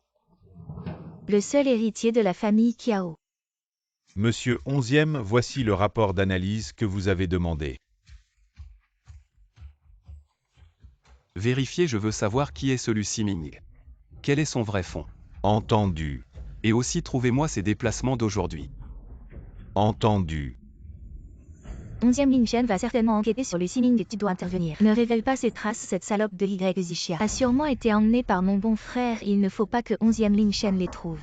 S4: Le seul héritier de la famille Kiao.
S1: Monsieur 11e, voici le rapport d'analyse que vous avez demandé.
S3: Vérifiez, je veux savoir qui est ce Lu Siming. Quel est son vrai fond?
S1: Entendu.
S3: Et aussi trouvez-moi ses déplacements d'aujourd'hui.
S1: Entendu.
S4: 11e Ling Shen va certainement enquêter sur le Siling et tu dois intervenir. Ne révèle pas ses traces, cette salope de Y. Zixia a sûrement été emmenée par mon bon frère, il ne faut pas que 11e Ling Shen les trouve.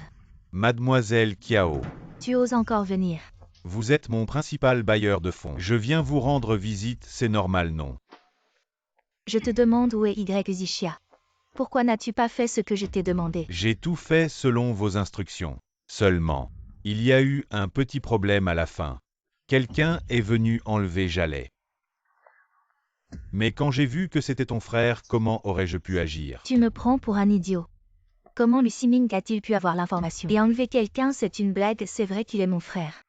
S1: Mademoiselle Kiao,
S4: Tu oses encore venir.
S1: vous êtes mon principal bailleur de fonds. Je viens vous rendre visite, c'est normal, non?
S4: Je te demande où est Y. Zixia. Pourquoi n'as-tu pas fait ce que je t'ai demandé?
S1: J'ai tout fait selon vos instructions. Seulement, il y a eu un petit problème à la fin. Quelqu'un est venu enlever Jalais. Mais quand j'ai vu que c'était ton frère, comment aurais-je pu agir?
S4: Tu me prends pour un idiot. Comment Lu Siming a-t-il pu avoir l'information? Et enlever quelqu'un, c'est une blague, c'est vrai qu'il est mon frère.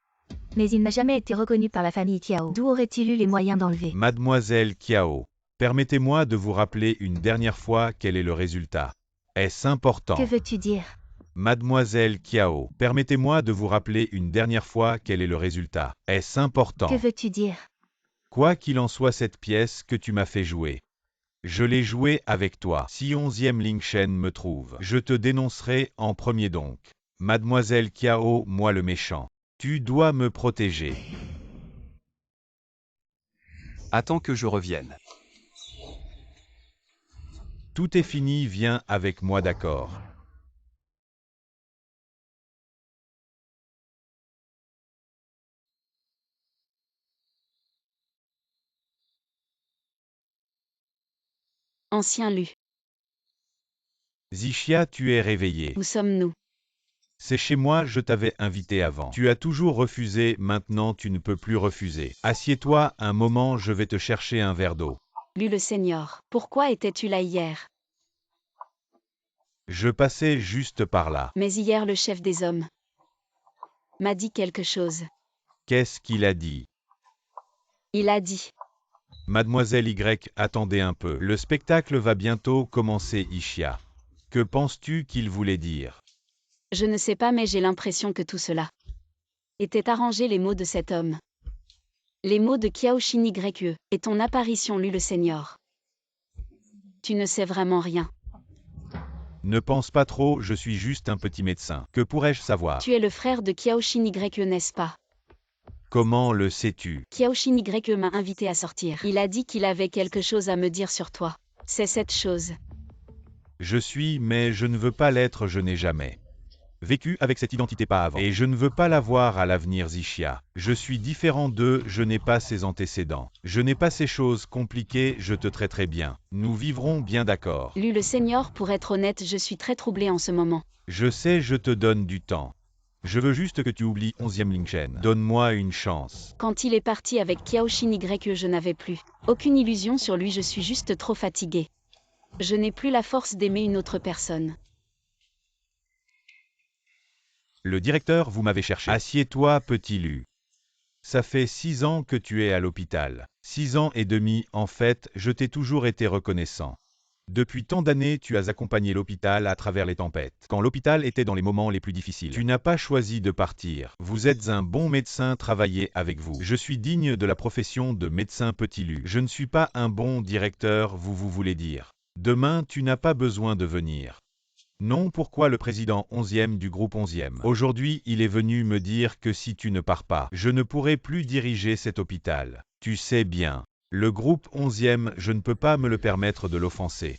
S4: Mais il n'a jamais été reconnu par la famille Kiao. D'où aurait-il eu les moyens d'enlever?
S1: Mademoiselle Kiao, permettez-moi de vous rappeler une dernière fois quel est le résultat. Est-ce important?
S4: Que veux-tu dire?
S1: Mademoiselle Kiao, permettez-moi de vous rappeler une dernière fois quel est le résultat. Est-ce important?
S4: Que veux-tu dire?
S1: Quoi qu'il en soit, cette pièce que tu m'as fait jouer, je l'ai jouée avec toi. Si 11e Ling Shen me trouve, je te dénoncerai en premier donc. Mademoiselle Kiao, moi le méchant. Tu dois me protéger.
S3: Attends que je revienne.
S1: Tout est fini, viens avec moi, d'accord?
S2: Ancien Lu,
S1: Zixia, tu es réveillé.
S2: où sommes-nous?
S1: C'est chez moi, je t'avais invité avant. Tu as toujours refusé, maintenant tu ne peux plus refuser. Assieds-toi un moment, je vais te chercher un verre d'eau.
S2: Lu le Seigneur, pourquoi étais-tu là hier?
S1: Je passais juste par là.
S2: Mais hier le chef des hommes m'a dit quelque chose.
S1: Qu'est-ce qu'il a dit?
S2: Il a dit,
S1: Mademoiselle Y, attendez un peu. Le spectacle va bientôt commencer, Ishia. Que penses-tu qu'il voulait dire?
S2: je ne sais pas, mais j'ai l'impression que tout cela était arrangé, les mots de cet homme. Les mots de Kiao Shin YE, et ton apparition, Lu le Seigneur. Tu ne sais vraiment rien.
S1: Ne pense pas trop, je suis juste un petit médecin. Que pourrais-je savoir?
S2: Tu es le frère de Kiao Shin YE, n'est-ce pas?
S1: Comment le sais-tu?
S2: Kiao Shin YE m'a invité à sortir. Il a dit qu'il avait quelque chose à me dire sur toi. C'est cette chose.
S1: Je suis, mais je ne veux pas l'être, je n'ai jamais vécu avec cette identité pas avant. Et je ne veux pas l'avoir à l'avenir, Zishia. Je suis différent d'eux, je n'ai pas ces antécédents. Je n'ai pas ces choses compliquées, je te traiterai bien. Nous vivrons bien d'accord.
S2: Lu le Seigneur, pour être honnête, je suis très troublée en ce moment.
S1: Je sais, je te donne du temps. Je veux juste que tu oublies 11e Lingchen. Donne-moi une chance.
S2: Quand il est parti avec Kiaoshin Y, je n'avais plus aucune illusion sur lui, je suis juste trop fatiguée. Je n'ai plus la force d'aimer une autre personne.
S1: Le directeur, vous m'avez cherché. Assieds-toi, petit Lu. Ça fait 6 ans que tu es à l'hôpital. 6 ans et demi, en fait, je t'ai toujours été reconnaissant. Depuis tant d'années, tu as accompagné l'hôpital à travers les tempêtes. Quand l'hôpital était dans les moments les plus difficiles. Tu n'as pas choisi de partir. Vous êtes un bon médecin, travaillez avec vous. Je suis digne de la profession de médecin, petit Lu. Je ne suis pas un bon directeur, vous voulez dire. Demain, tu n'as pas besoin de venir. Non, pourquoi le président 11e du groupe 11e? Aujourd'hui, il est venu me dire que si tu ne pars pas, je ne pourrai plus diriger cet hôpital. Tu sais bien. Le groupe 11e, je ne peux pas me le permettre de l'offenser.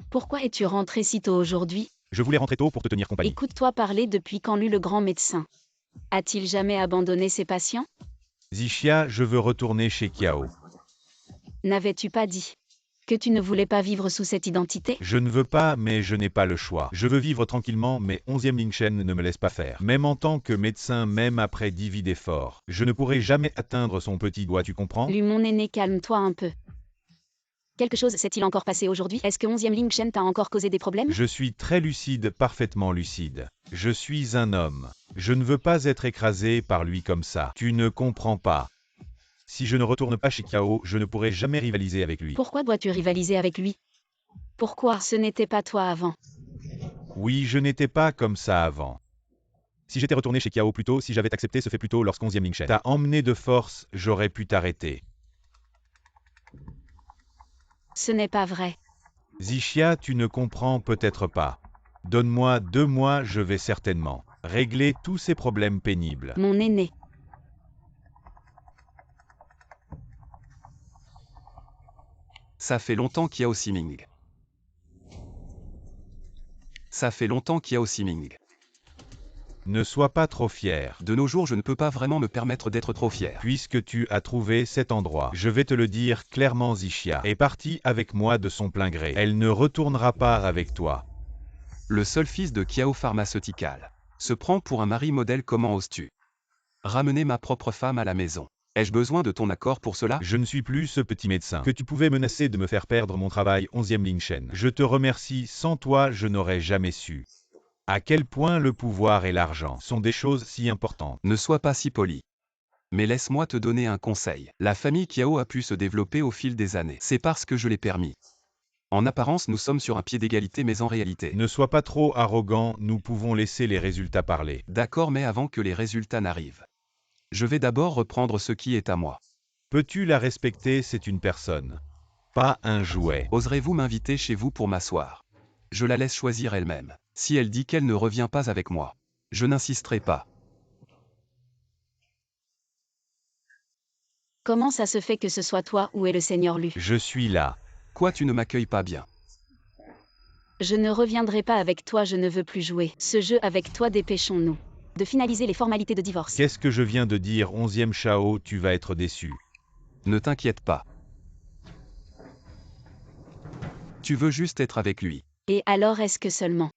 S2: Pourquoi es-tu rentré si tôt aujourd'hui?
S1: Je voulais rentrer tôt pour te tenir compagnie.
S2: Écoute-toi parler depuis quand Lu le grand médecin. A-t-il jamais abandonné ses patients?
S1: Zishia, je veux retourner chez Kiao.
S2: N'avais-tu pas dit que tu ne voulais pas vivre sous cette identité?
S1: Je ne veux pas, mais je n'ai pas le choix. Je veux vivre tranquillement, mais 11e Lingchen ne me laisse pas faire. Même en tant que médecin, même après 10 vies d'efforts, je ne pourrai jamais atteindre son petit doigt, tu comprends?
S2: Lu, mon aîné, calme-toi un peu. Quelque chose s'est-il encore passé aujourd'hui? Est-ce que 11e Lingchen t'a encore causé des problèmes?
S1: Je suis très lucide, parfaitement lucide. Je suis un homme. Je ne veux pas être écrasé par lui comme ça. Tu ne comprends pas. Si je ne retourne pas chez Kiao, je ne pourrai jamais rivaliser avec lui.
S2: Pourquoi dois-tu rivaliser avec lui? Pourquoi ce n'était pas toi avant?
S1: Oui, je n'étais pas comme ça avant. Si j'étais retourné chez Kiao plus tôt, si j'avais accepté ce fait plus tôt lorsqu'onzième Lingchen t'a emmené de force, j'aurais pu t'arrêter.
S2: Ce n'est pas vrai.
S1: Zishia, tu ne comprends peut-être pas. Donne-moi 2 mois, je vais certainement régler tous ces problèmes pénibles.
S2: Mon aîné.
S3: Ça fait longtemps Kiao Siming. Ça fait longtemps Kiao Siming.
S1: Ne sois pas trop fier.
S3: De nos jours, je ne peux pas vraiment me permettre d'être trop fier.
S1: Puisque tu as trouvé cet endroit, je vais te le dire clairement, Zishia est partie avec moi de son plein gré. Elle ne retournera pas avec toi.
S3: Le seul fils de Kiao Pharmaceutical se prend pour un mari modèle, comment oses-tu ramener ma propre femme à la maison? Ai-je besoin de ton accord pour cela?
S1: Je ne suis plus ce petit médecin que tu pouvais menacer de me faire perdre mon travail, 11e Lingchen. Je te remercie, sans toi je n'aurais jamais su à quel point le pouvoir et l'argent sont des choses si importantes.
S3: Ne sois pas si poli. Mais laisse-moi te donner un conseil. La famille Kiao a pu se développer au fil des années. C'est parce que je l'ai permis. En apparence, nous sommes sur un pied d'égalité, mais en réalité...
S1: Ne sois pas trop arrogant, nous pouvons laisser les résultats parler.
S3: D'accord, mais avant que les résultats n'arrivent, je vais d'abord reprendre ce qui est à moi.
S1: Peux-tu la respecter? C'est une personne, pas un jouet.
S3: Oserez-vous m'inviter chez vous pour m'asseoir? Je la laisse choisir elle-même. Si elle dit qu'elle ne revient pas avec moi, je n'insisterai pas.
S2: Comment ça se fait que ce soit toi ou est le Seigneur Lu?
S1: Je suis là.
S3: Quoi, tu ne m'accueilles pas bien?
S2: Je ne reviendrai pas avec toi, je ne veux plus jouer ce jeu avec toi, dépêchons-nous de finaliser les formalités de divorce.
S1: Qu'est-ce que je viens de dire? 11e Shao, tu vas être déçu.
S3: Ne t'inquiète pas. Tu veux juste être avec lui.
S2: Et alors est-ce que seulement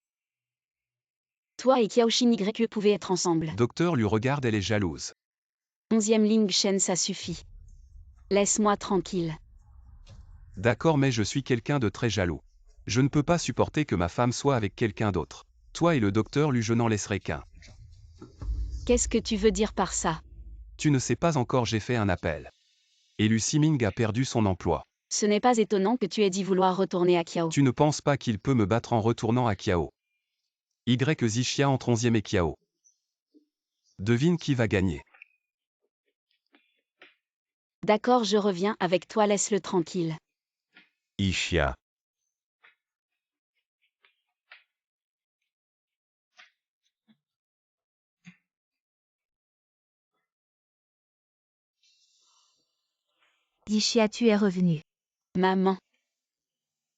S2: toi et Kiaoshin Y pouvaient être ensemble?
S3: Docteur lui regarde, elle est jalouse.
S2: 11e Lingchen, ça suffit. Laisse-moi tranquille.
S3: D'accord, mais je suis quelqu'un de très jaloux. Je ne peux pas supporter que ma femme soit avec quelqu'un d'autre. Toi et le docteur Lu, je n'en laisserai qu'un.
S2: Qu'est-ce que tu veux dire par ça?
S3: Tu ne sais pas encore, j'ai fait un appel. Et Lu Siming a perdu son emploi.
S2: Ce n'est pas étonnant que tu aies dit vouloir retourner à Kiao.
S3: Tu ne penses pas qu'il peut me battre en retournant à Kiao? Y Zishia entre 11e et Kiao. Devine qui va gagner.
S2: D'accord, je reviens avec toi, laisse-le tranquille.
S1: Ishia.
S4: Dishia, tu es revenu.
S2: Maman.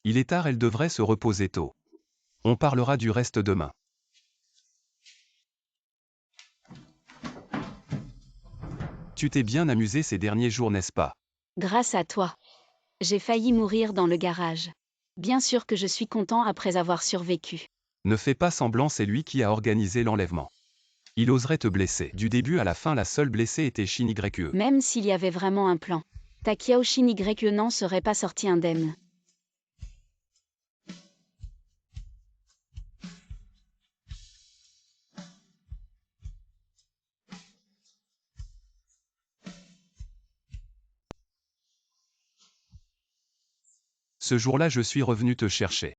S3: Il est tard, elle devrait se reposer tôt. On parlera du reste demain. Tu t'es bien amusé ces derniers jours, n'est-ce pas?
S2: Grâce à toi. J'ai failli mourir dans le garage. Bien sûr que je suis content après avoir survécu.
S3: Ne fais pas semblant, c'est lui qui a organisé l'enlèvement. Il oserait te blesser. Du début à la fin, la seule blessée était Shin YE.
S2: Même s'il y avait vraiment un plan. Takiao Shin YE n'en serait pas sorti indemne.
S3: Ce jour-là, je suis revenu te chercher.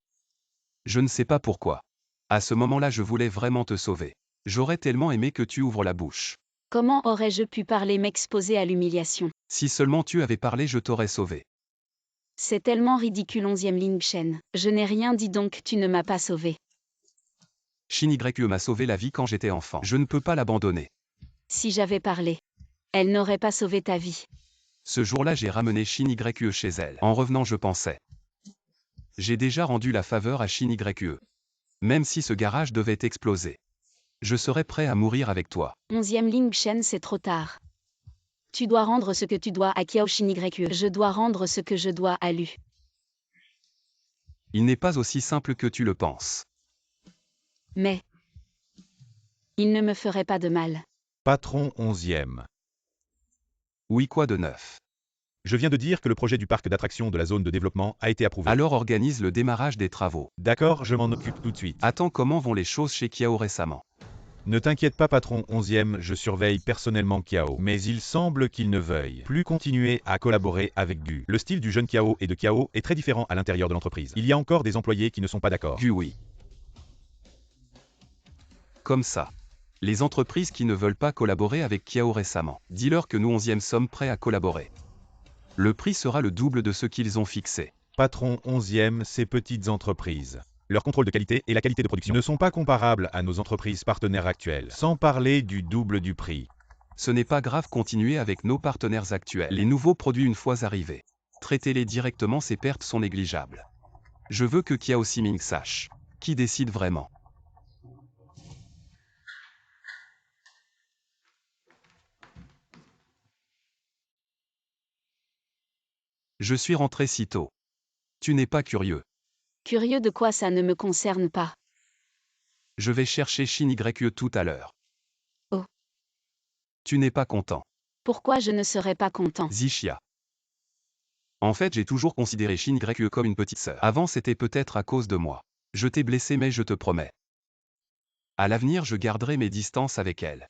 S3: Je ne sais pas pourquoi. À ce moment-là, je voulais vraiment te sauver. J'aurais tellement aimé que tu ouvres la bouche.
S2: Comment aurais-je pu parler, m'exposer à l'humiliation?
S3: Si seulement tu avais parlé, je t'aurais sauvé.
S2: C'est tellement ridicule, 11e Ling Shen. Je n'ai rien dit, donc tu ne m'as pas sauvé.
S3: Shin YE m'a sauvé la vie quand j'étais enfant. Je ne peux pas l'abandonner.
S2: Si j'avais parlé, elle n'aurait pas sauvé ta vie.
S3: Ce jour-là, j'ai ramené Shin YE chez elle. En revenant, je pensais. J'ai déjà rendu la faveur à Shin YE. Même si ce garage devait exploser. Je serais prêt à mourir avec toi.
S2: 11e Ling Shen, c'est trop tard. Tu dois rendre ce que tu dois à Kiao Shin YE. Je dois rendre ce que je dois à Lu.
S3: Il n'est pas aussi simple que tu le penses.
S2: Mais il ne me ferait pas de mal.
S1: Patron 11e.
S3: Oui, quoi de neuf?
S1: Je viens de dire que le projet du parc d'attractions de la zone de développement a été approuvé.
S3: Alors organise le démarrage des travaux.
S1: D'accord, je m'en occupe tout de suite.
S3: Attends, comment vont les choses chez Kiao récemment?
S1: Ne t'inquiète pas, patron 11e, je surveille personnellement Kiao. Mais il semble qu'il ne veuille plus continuer à collaborer avec Gu. Le style du jeune Kiao et de Kiao est très différent à l'intérieur de l'entreprise. Il y a encore des employés qui ne sont pas d'accord.
S3: Gu, oui. Comme ça. Les entreprises qui ne veulent pas collaborer avec Kiao récemment. Dis-leur que nous 11e sommes prêts à collaborer. Le prix sera le double de ce qu'ils ont fixé.
S1: Patron 11e, ces petites entreprises. Leur contrôle de qualité et la qualité de production ne sont pas comparables à nos entreprises partenaires actuelles, sans parler du double du prix.
S3: Ce n'est pas grave, continuez avec nos partenaires actuels. Les nouveaux produits une fois arrivés. Traitez-les directement, ces pertes sont négligeables. Je veux que Kiao Siming sache. Qui décide vraiment? Je suis rentré si tôt. Tu n'es pas curieux.
S2: Curieux de quoi? Ça ne me concerne pas.
S3: Je vais chercher Shin YE tout à l'heure.
S2: Oh.
S3: Tu n'es pas content.
S2: Pourquoi je ne serais pas content?
S3: Zixia. En fait, j'ai toujours considéré Shin YE comme une petite sœur. Avant, c'était peut-être à cause de moi. Je t'ai blessé, mais je te promets. À l'avenir, je garderai mes distances avec elle.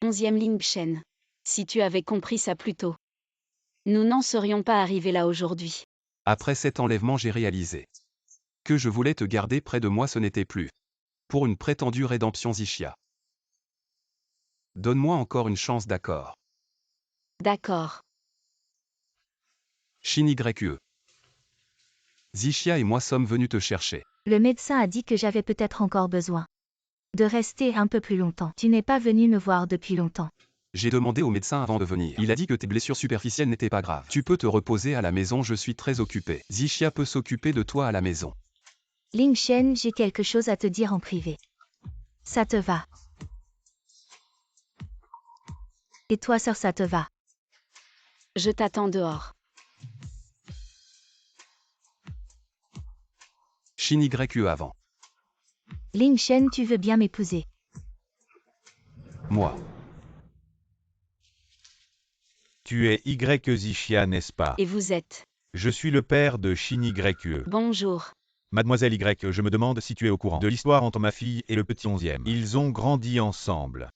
S2: 11e Ling Shen. Si tu avais compris ça plus tôt, nous n'en serions pas arrivés là aujourd'hui.
S3: Après cet enlèvement, j'ai réalisé que je voulais te garder près de moi, ce n'était plus pour une prétendue rédemption, Zixia. Donne-moi encore une chance, d'accord?
S2: D'accord.
S3: Shin YE. Zixia et moi sommes venus te chercher.
S4: Le médecin a dit que j'avais peut-être encore besoin de rester un peu plus longtemps. Tu n'es pas venu me voir depuis longtemps.
S3: J'ai demandé au médecin avant de venir. Il a dit que tes blessures superficielles n'étaient pas graves. Tu peux te reposer à la maison, je suis très occupé. Zixia peut s'occuper de toi à la maison.
S4: Ling Shen, j'ai quelque chose à te dire en privé. Ça te va? Et toi, sœur, ça te va?
S2: Je t'attends dehors.
S3: Shin YE avant.
S4: Ling Shen, tu veux bien m'épouser?
S3: Moi.
S1: Tu es YE Zixia, n'est-ce pas?
S2: Et vous êtes?
S1: Je suis le père de Shin YE.
S2: Bonjour.
S1: Mademoiselle Y, je me demande si tu es au courant de l'histoire entre ma fille et le petit 11e. Ils ont grandi ensemble.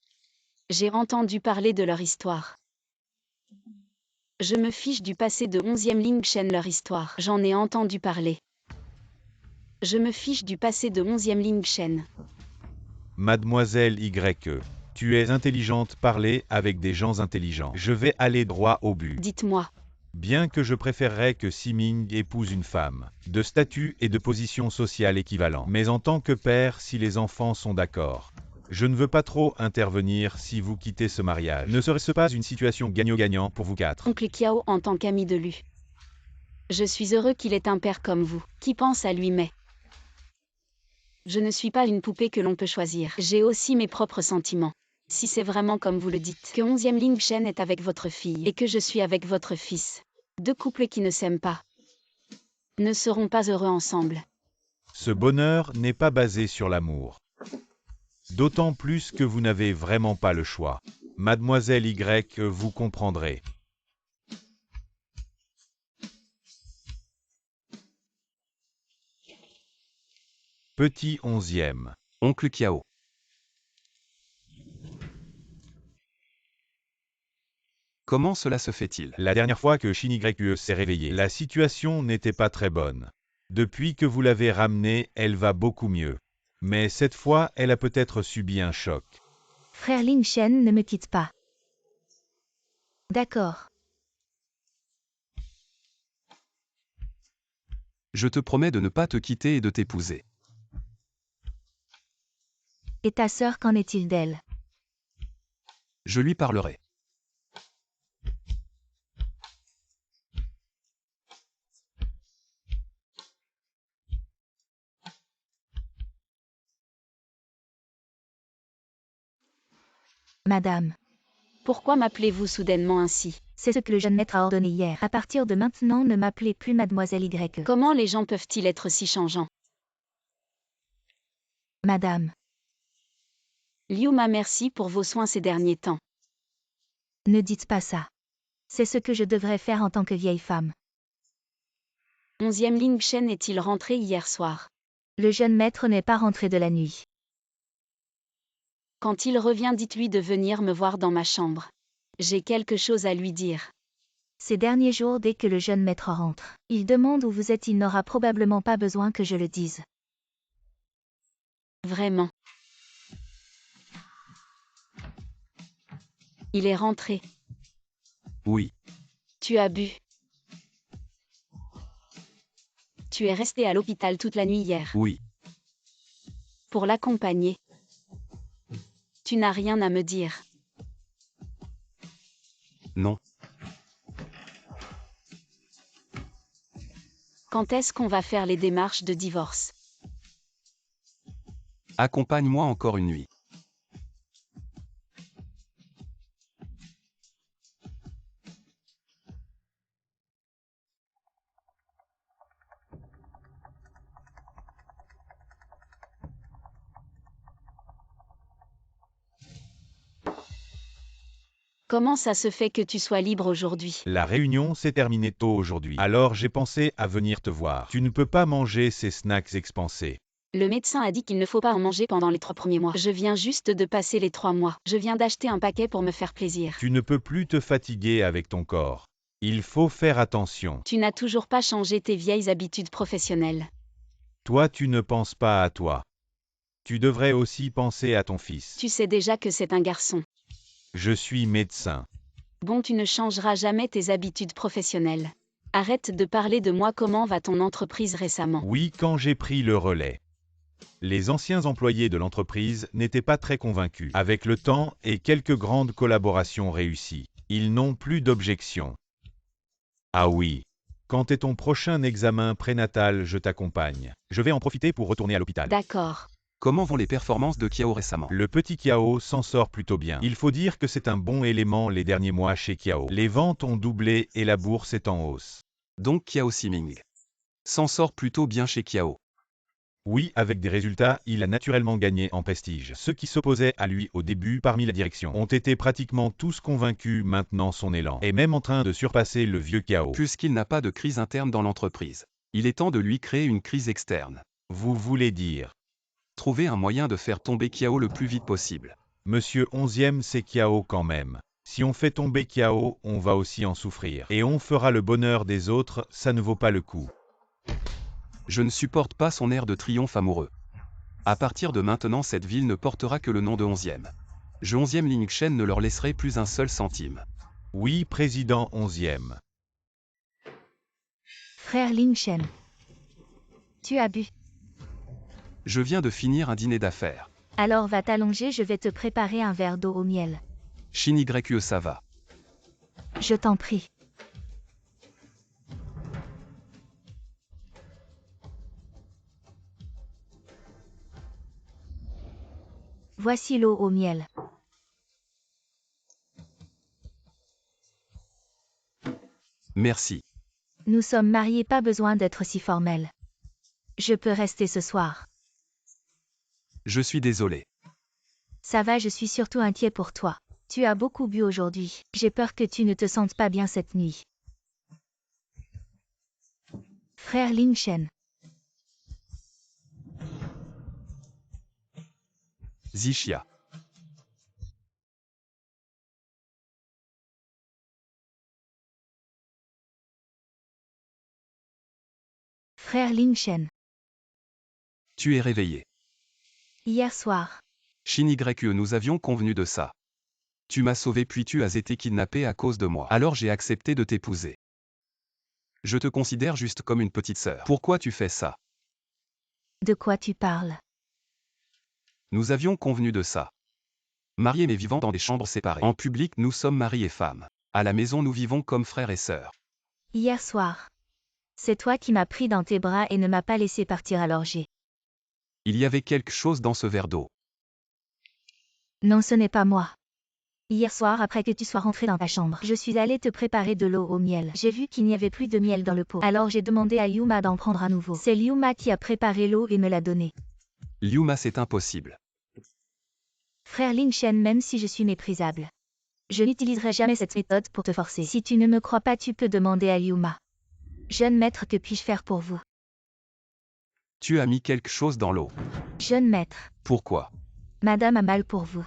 S2: J'ai entendu parler de leur histoire. Je me fiche du passé de 11e Ling Shen, leur histoire. J'en ai entendu parler. Je me fiche du passé de 11e Ling Shen.
S1: Mademoiselle Y, tu es intelligente, parlez avec des gens intelligents. Je vais aller droit au but.
S2: Dites-moi.
S1: Bien que je préférerais que Siming épouse une femme, de statut et de position sociale équivalent. Mais en tant que père, si les enfants sont d'accord, je ne veux pas trop intervenir si vous quittez ce mariage. Ne serait-ce pas une situation gagnant-gagnant pour vous quatre?
S2: Oncle Kiao en tant qu'ami de Lu. Je suis heureux qu'il ait un père comme vous, qui pense à lui, mais je ne suis pas une poupée que l'on peut choisir. J'ai aussi mes propres sentiments. Si c'est vraiment comme vous le dites, que 11e Ling Shen est avec votre fille et que je suis avec votre fils, deux couples qui ne s'aiment pas ne seront pas heureux ensemble.
S1: Ce bonheur n'est pas basé sur l'amour. D'autant plus que vous n'avez vraiment pas le choix. Mademoiselle Y, vous comprendrez. Petit 11e.
S3: Oncle Kiao. Comment cela se fait-il?
S1: La dernière fois que Shin YE s'est réveillée, la situation n'était pas très bonne. Depuis que vous l'avez ramenée, elle va beaucoup mieux. Mais cette fois, elle a peut-être subi un choc.
S4: Frère Ling Shen, ne me quitte pas. D'accord.
S3: Je te promets de ne pas te quitter et de t'épouser.
S4: Et ta sœur, qu'en est-il d'elle?
S3: Je lui parlerai.
S4: Madame.
S2: Pourquoi m'appelez-vous soudainement ainsi?
S4: C'est ce que le jeune maître a ordonné hier. À partir de maintenant, ne m'appelez plus Mademoiselle Y.
S2: Comment les gens peuvent-ils être si changeants?
S4: Madame.
S2: Liu Ma, merci pour vos soins ces derniers temps.
S4: Ne dites pas ça. C'est ce que je devrais faire en tant que vieille femme.
S2: 11e Ling Shen est-il rentré hier soir?
S4: Le jeune maître n'est pas rentré de la nuit.
S2: Quand il revient, dites-lui de venir me voir dans ma chambre. J'ai quelque chose à lui dire.
S4: Ces derniers jours, dès que le jeune maître rentre, il demande où vous êtes, il n'aura probablement pas besoin que je le dise.
S2: Vraiment. Il est rentré.
S3: Oui.
S2: Tu as bu. Tu es resté à l'hôpital toute la nuit hier.
S3: Oui.
S2: Pour l'accompagner. Tu n'as rien à me dire.
S3: Non.
S2: Quand est-ce qu'on va faire les démarches de divorce?
S3: Accompagne-moi encore une nuit.
S2: Comment ça se fait que tu sois libre aujourd'hui?
S1: La réunion s'est terminée tôt aujourd'hui. Alors j'ai pensé à venir te voir. Tu ne peux pas manger ces snacks expansés.
S2: Le médecin a dit qu'il ne faut pas en manger pendant les 3 premiers mois. Je viens juste de passer les 3 mois. Je viens d'acheter un paquet pour me faire plaisir.
S1: Tu ne peux plus te fatiguer avec ton corps. Il faut faire attention.
S2: Tu n'as toujours pas changé tes vieilles habitudes professionnelles.
S1: Toi, tu ne penses pas à toi. Tu devrais aussi penser à ton fils.
S2: Tu sais déjà que c'est un garçon.
S1: Je suis médecin.
S2: Bon, tu ne changeras jamais tes habitudes professionnelles. Arrête de parler de moi. Comment va ton entreprise récemment?
S1: Oui, quand j'ai pris le relais. Les anciens employés de l'entreprise n'étaient pas très convaincus. Avec le temps et quelques grandes collaborations réussies, ils n'ont plus d'objections. Ah oui. Quand est ton prochain examen prénatal, je t'accompagne. Je vais en profiter pour retourner à l'hôpital.
S2: D'accord.
S3: Comment vont les performances de Kiao récemment?
S1: Le petit Kiao s'en sort plutôt bien. Il faut dire que c'est un bon élément les derniers mois chez Kiao. Les ventes ont doublé et la bourse est en hausse.
S3: Donc Kiao Siming s'en sort plutôt bien chez Kiao.
S1: Oui, avec des résultats, il a naturellement gagné en prestige. Ceux qui s'opposaient à lui au début parmi la direction ont été pratiquement tous convaincus. Maintenant son élan est même en train de surpasser le vieux Kiao.
S3: Puisqu'il n'a pas de crise interne dans l'entreprise, il est temps de lui créer une crise externe.
S1: Vous voulez dire?
S3: Trouver un moyen de faire tomber Kiao le plus vite possible.
S1: Monsieur 11e, c'est Kiao quand même. Si on fait tomber Kiao, on va aussi en souffrir. Et on fera le bonheur des autres, ça ne vaut pas le coup.
S3: Je ne supporte pas son air de triomphe amoureux. À partir de maintenant, cette ville ne portera que le nom de 11e. Je 11e Ling Shen ne leur laisserai plus un seul centime.
S1: Oui, président 11e.
S4: Frère Ling Shen. Tu as bu.
S3: Je viens de finir un dîner d'affaires.
S4: Alors va t'allonger, je vais te préparer un verre d'eau au miel.
S3: Shin YE ça va.
S4: Je t'en prie. Voici l'eau au miel.
S3: Merci.
S4: Nous sommes mariés, pas besoin d'être si formel. Je peux rester ce soir.
S3: Je suis désolé.
S4: Ça va, je suis surtout inquiet pour toi. Tu as beaucoup bu aujourd'hui. J'ai peur que tu ne te sentes pas bien cette nuit. Frère Ling Shen.
S3: Zixia.
S4: Frère Ling Shen.
S3: Tu es réveillé.
S4: Hier soir.
S3: Shin YE, nous avions convenu de ça. Tu m'as sauvé puis tu as été kidnappé à cause de moi. Alors j'ai accepté de t'épouser. Je te considère juste comme une petite sœur. Pourquoi tu fais ça?
S4: De quoi tu parles?
S3: Nous avions convenu de ça. Mariés mais vivant dans des chambres séparées. En public, nous sommes mari et femme. À la maison, nous vivons comme frères et sœurs.
S4: Hier soir. C'est toi qui m'as pris dans tes bras et ne m'as pas laissé partir à l'orgie.
S3: Il y avait quelque chose dans ce verre d'eau.
S4: Non, ce n'est pas moi. Hier soir, après que tu sois rentré dans ta chambre, je suis allée te préparer de l'eau au miel. J'ai vu qu'il n'y avait plus de miel dans le pot. Alors j'ai demandé à Yuma d'en prendre à nouveau. C'est Yuma qui a préparé l'eau et me l'a donnée.
S3: Yuma, c'est impossible.
S4: Frère Ling Shen, même si je suis méprisable. Je n'utiliserai jamais cette méthode pour te forcer. Si tu ne me crois pas, tu peux demander à Yuma. Jeune maître, que puis-je faire pour vous?
S3: Tu as mis quelque chose dans l'eau.
S4: Jeune maître.
S3: Pourquoi?
S4: Madame a mal pour vous.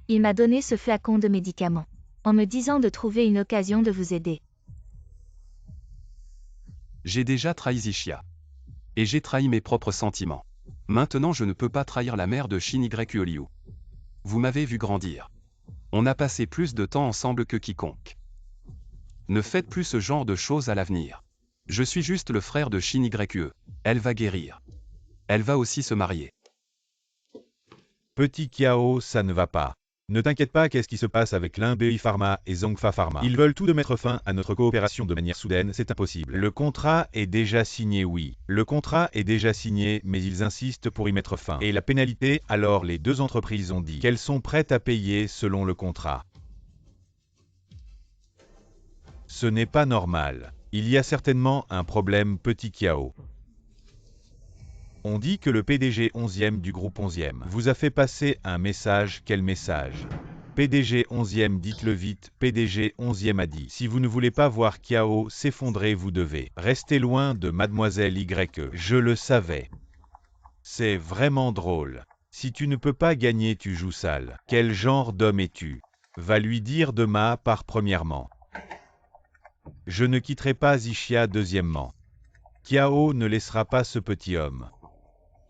S4: Il m'a donné ce flacon de médicaments, en me disant de trouver une occasion de vous aider.
S3: J'ai déjà trahi Zixia. Et j'ai trahi mes propres sentiments. Maintenant je ne peux pas trahir la mère de Shin YE Liu. Vous m'avez vu grandir. On a passé plus de temps ensemble que quiconque. Ne faites plus ce genre de choses à l'avenir. Je suis juste le frère de Shin YE. Elle va guérir. Elle va aussi se marier.
S1: Petit Kiao, ça ne va pas. Ne t'inquiète pas, qu'est-ce qui se passe avec Limbei Pharma et Zhongfa Pharma? Ils veulent tous de mettre fin à notre coopération de manière soudaine, c'est impossible. Le contrat est déjà signé, oui. Le contrat est déjà signé, mais ils insistent pour y mettre fin. Et la pénalité, alors les deux entreprises ont dit qu'elles sont prêtes à payer selon le contrat. Ce n'est pas normal. Il y a certainement un problème, Petit Kiao. On dit que le PDG 11e du groupe 11e vous a fait passer un message. Quel message? PDG 11e, dites-le vite. PDG 11e a dit: si vous ne voulez pas voir Kiao s'effondrer, vous devez rester loin de Mademoiselle YE. Je le savais. C'est vraiment drôle. Si tu ne peux pas gagner, tu joues sale. Quel genre d'homme es-tu? Va lui dire de ma part premièrement. Je ne quitterai pas Zixia deuxièmement. Kiao ne laissera pas ce petit homme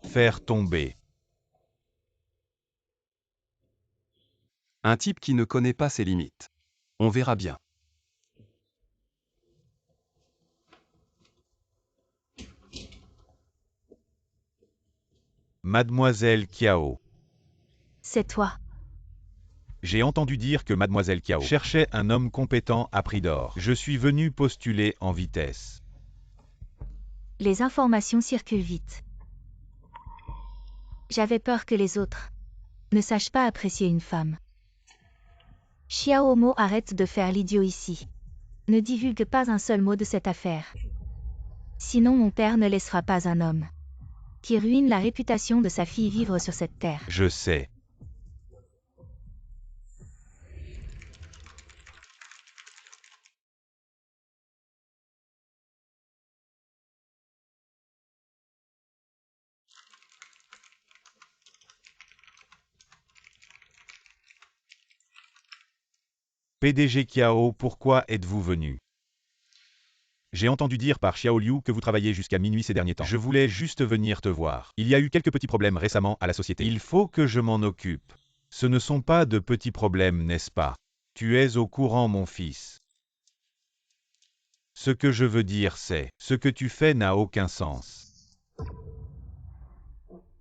S1: faire tomber.
S3: Un type qui ne connaît pas ses limites. On verra bien.
S1: Mademoiselle Kiao.
S4: C'est toi.
S1: J'ai entendu dire que Mademoiselle Kiao cherchait un homme compétent à prix d'or. Je suis venu postuler en vitesse.
S4: Les informations circulent vite. J'avais peur que les autres ne sachent pas apprécier une femme. Xiaomo, arrête de faire l'idiot ici. Ne divulgue pas un seul mot de cette affaire. Sinon mon père ne laissera pas un homme qui ruine la réputation de sa fille vivre sur cette terre.
S1: Je sais. PDG Kiao, pourquoi êtes-vous venu? J'ai entendu dire par Xiao Liu que vous travaillez jusqu'à minuit ces derniers temps. Je voulais juste venir te voir. Il y a eu quelques petits problèmes récemment à la société. Il faut que je m'en occupe. Ce ne sont pas de petits problèmes, n'est-ce pas? Tu es au courant, mon fils. Ce que je veux dire, c'est, ce que tu fais n'a aucun sens.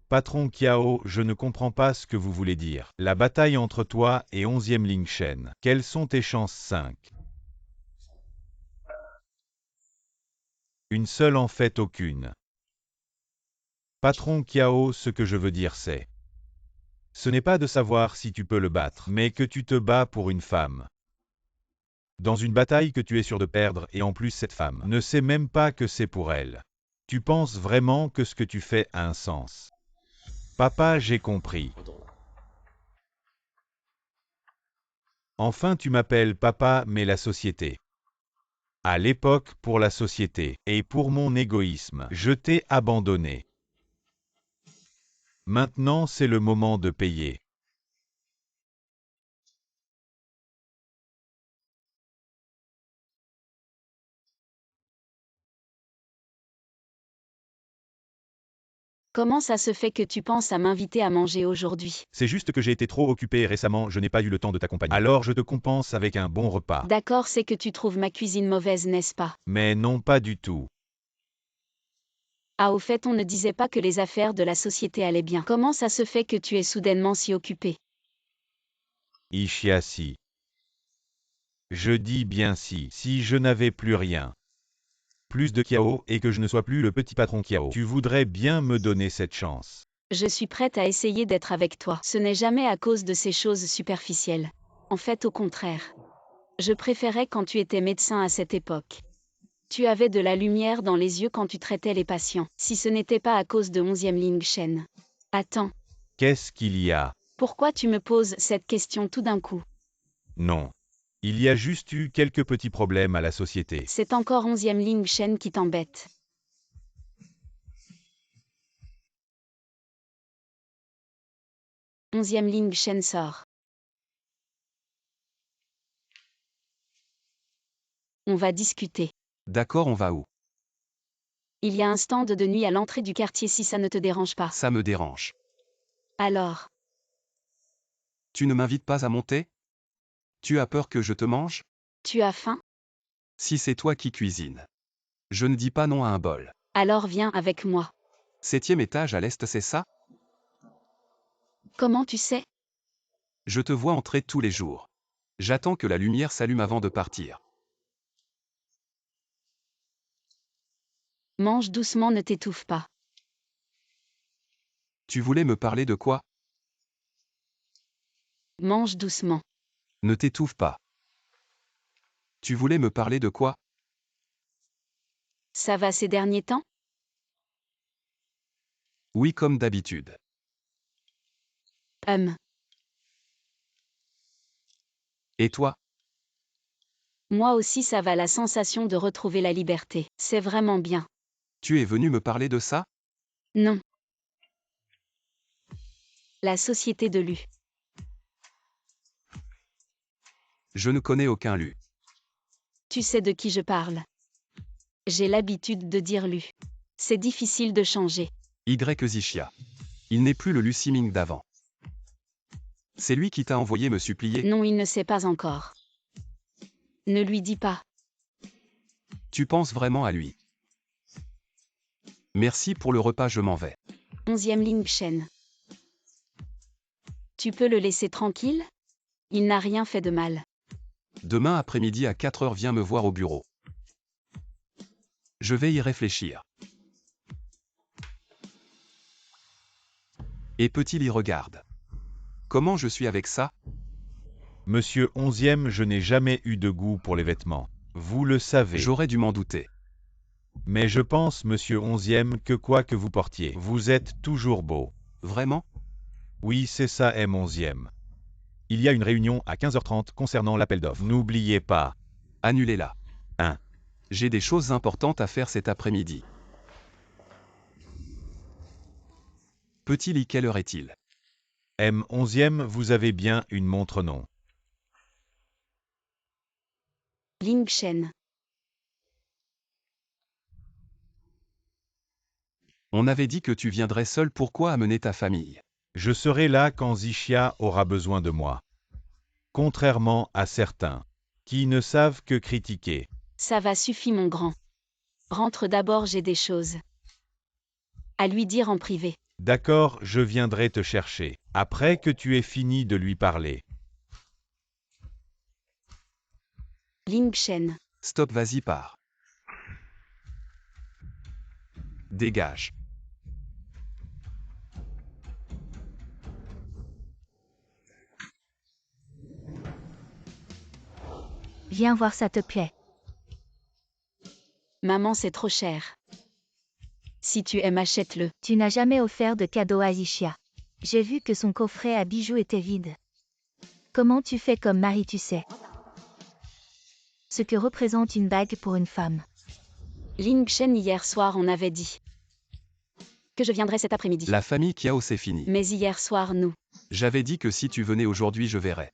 S1: Patron Kiao, je ne comprends pas ce que vous voulez dire. La bataille entre toi et 11e Ling Shen. Quelles sont tes chances? 5. Une seule, en fait aucune. Patron Kiao, ce que je veux dire c'est, ce n'est pas de savoir si tu peux le battre, mais que tu te bats pour une femme. Dans une bataille que tu es sûr de perdre et en plus cette femme ne sait même pas que c'est pour elle. Tu penses vraiment que ce que tu fais a un sens. Papa, j'ai compris. Enfin tu m'appelles papa, mais la société. À l'époque, pour la société, et pour mon égoïsme, je t'ai abandonné. Maintenant c'est le moment de payer.
S2: Comment ça se fait que tu penses à m'inviter à manger aujourd'hui?
S1: C'est juste que j'ai été trop occupé et récemment je n'ai pas eu le temps de t'accompagner. Alors je te compense avec un bon repas.
S2: D'accord, c'est que tu trouves ma cuisine mauvaise, n'est-ce pas?
S1: Mais non pas du tout.
S2: Ah, au fait, on ne disait pas que les affaires de la société allaient bien. Comment ça se fait que tu es soudainement si occupé?
S1: Ishia si. Je dis bien si je n'avais plus rien. Plus de Kiao et que je ne sois plus le petit patron Kiao. Tu voudrais bien me donner cette chance.
S2: Je suis prête à essayer d'être avec toi. Ce n'est jamais à cause de ces choses superficielles. En fait, au contraire. Je préférais quand tu étais médecin à cette époque. Tu avais de la lumière dans les yeux quand tu traitais les patients, si ce n'était pas à cause de 11e Ling Shen. Attends,
S1: Qu'est-ce qu'il y a?
S2: pourquoi tu me poses cette question tout d'un coup?
S1: Non. Il y a juste eu quelques petits problèmes à la société.
S2: C'est encore 11e Ling Shen qui t'embête. Onzième Ling Shen sort. On va discuter.
S3: D'accord, on va où?
S2: Il y a un stand de nuit à l'entrée du quartier si ça ne te dérange pas.
S3: Ça me dérange.
S2: Alors,
S3: Tu ne m'invites pas à monter? Tu as peur que je te mange?
S2: tu as faim?
S3: Si c'est toi qui cuisines. Je ne dis pas non à un bol.
S2: Alors viens avec moi.
S3: 7e étage à l'est, c'est ça?
S2: Comment tu sais?
S3: Je te vois entrer tous les jours. J'attends que la lumière s'allume avant de partir.
S2: Mange doucement, ne t'étouffe pas.
S3: Tu voulais me parler de quoi?
S2: Mange doucement.
S3: Ne t'étouffe pas. Tu voulais me parler de quoi?
S2: Ça va ces derniers temps?
S3: Oui, comme d'habitude. Et toi?
S2: Moi aussi ça va, la sensation de retrouver la liberté. C'est vraiment bien.
S3: Tu es venu me parler de ça?
S2: Non. La société de Lu.
S3: Je ne connais aucun Lu.
S2: Tu sais de qui je parle. J'ai l'habitude de dire Lu. C'est difficile de changer.
S3: Zishia. Il n'est plus le Lu Siming d'avant. C'est lui qui t'a envoyé me supplier.
S2: Non, il ne sait pas encore. Ne lui dis pas.
S3: Tu penses vraiment à lui. Merci pour le repas, je m'en vais.
S2: 11e Ling Shen. Tu peux le laisser tranquille? Il n'a rien fait de mal.
S3: Demain après-midi à 4 heures, viens me voir au bureau. Je vais y réfléchir. Et Petit Lee regarde. Comment je suis avec ça?
S1: Monsieur 11e, je n'ai jamais eu de goût pour les vêtements. Vous le savez.
S3: J'aurais dû m'en douter.
S1: Mais je pense, monsieur 11e, que quoi que vous portiez, vous êtes toujours beau.
S3: Vraiment?
S1: Oui, c'est ça, M 11e. Il y a une réunion à 15h30 concernant l'appel d'offres. N'oubliez pas.
S3: Annulez-la.
S1: 1.
S3: J'ai des choses importantes à faire cet après-midi. Petit Lee, quelle heure est-il?
S1: M 11e, vous avez bien une montre non?
S2: Ling Shen.
S3: On avait dit que tu viendrais seul, pourquoi amener ta famille?
S1: Je serai là quand Zishia aura besoin de moi. Contrairement à certains, qui ne savent que critiquer.
S2: Ça va, suffit mon grand. Rentre d'abord, j'ai des choses à lui dire en privé.
S1: D'accord, je viendrai te chercher, après que tu aies fini de lui parler.
S2: Ling Shen.
S3: Stop, vas-y, pars. Dégage.
S4: Viens voir, ça te plaît.
S2: Maman, c'est trop cher. Si tu aimes, achète-le.
S4: Tu n'as jamais offert de cadeau à Zichia. J'ai vu que son coffret à bijoux était vide. Comment tu fais comme mari, tu sais ce que représente une bague pour une femme.
S2: Ling Shen, hier soir, on avait dit que je viendrais cet après-midi.
S3: La famille Kiao, c'est fini.
S2: Mais hier soir, nous.
S3: J'avais dit que si tu venais aujourd'hui, je verrais.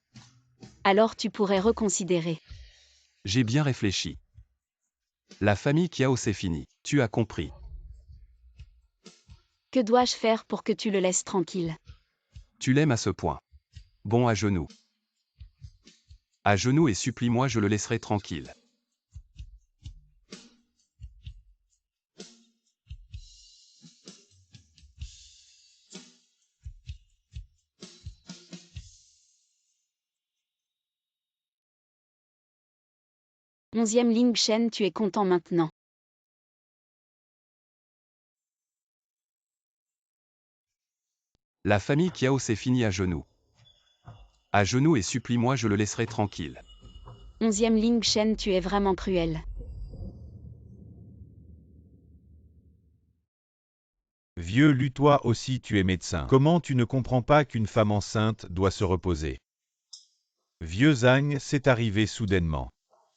S2: Alors tu pourrais reconsidérer.
S3: J'ai bien réfléchi. La famille Kiao, c'est fini. Tu as compris.
S2: Que dois-je faire pour que tu le laisses tranquille?
S3: Tu l'aimes à ce point. Bon, à genoux. À genoux et supplie-moi, je le laisserai tranquille.
S2: Onzième Ling Shen, tu es content maintenant.
S3: La famille Kiao, c'est fini, à genoux. À genoux et supplie-moi, je le laisserai tranquille.
S2: Onzième Ling Shen, tu es vraiment cruel.
S1: Vieux Lu, toi aussi tu es médecin. Comment tu ne comprends pas qu'une femme enceinte doit se reposer? Vieux Zhang, c'est arrivé soudainement.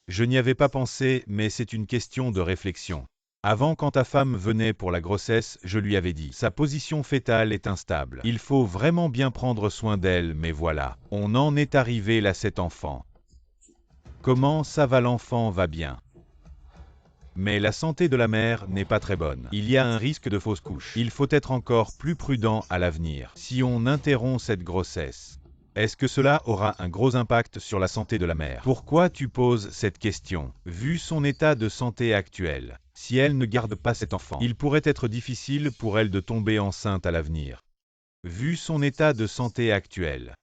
S1: Je n'y avais pas pensé, mais c'est une question de réflexion. Avant, quand ta femme venait pour la grossesse, je lui avais dit, sa position fœtale est instable. Il faut vraiment bien prendre soin d'elle, mais voilà, on en est arrivé là, cet enfant. Comment ça va, l'enfant va bien. Mais la santé de la mère n'est pas très bonne. Il y a un risque de fausse couche. Il faut être encore plus prudent à l'avenir. Si on interrompt cette grossesse, est-ce que cela aura un gros impact sur la santé de la mère? Pourquoi tu poses cette question? Vu son état de santé actuel, si elle ne garde pas cet enfant, il pourrait être difficile pour elle de tomber enceinte à l'avenir. Vu son état de santé actuel,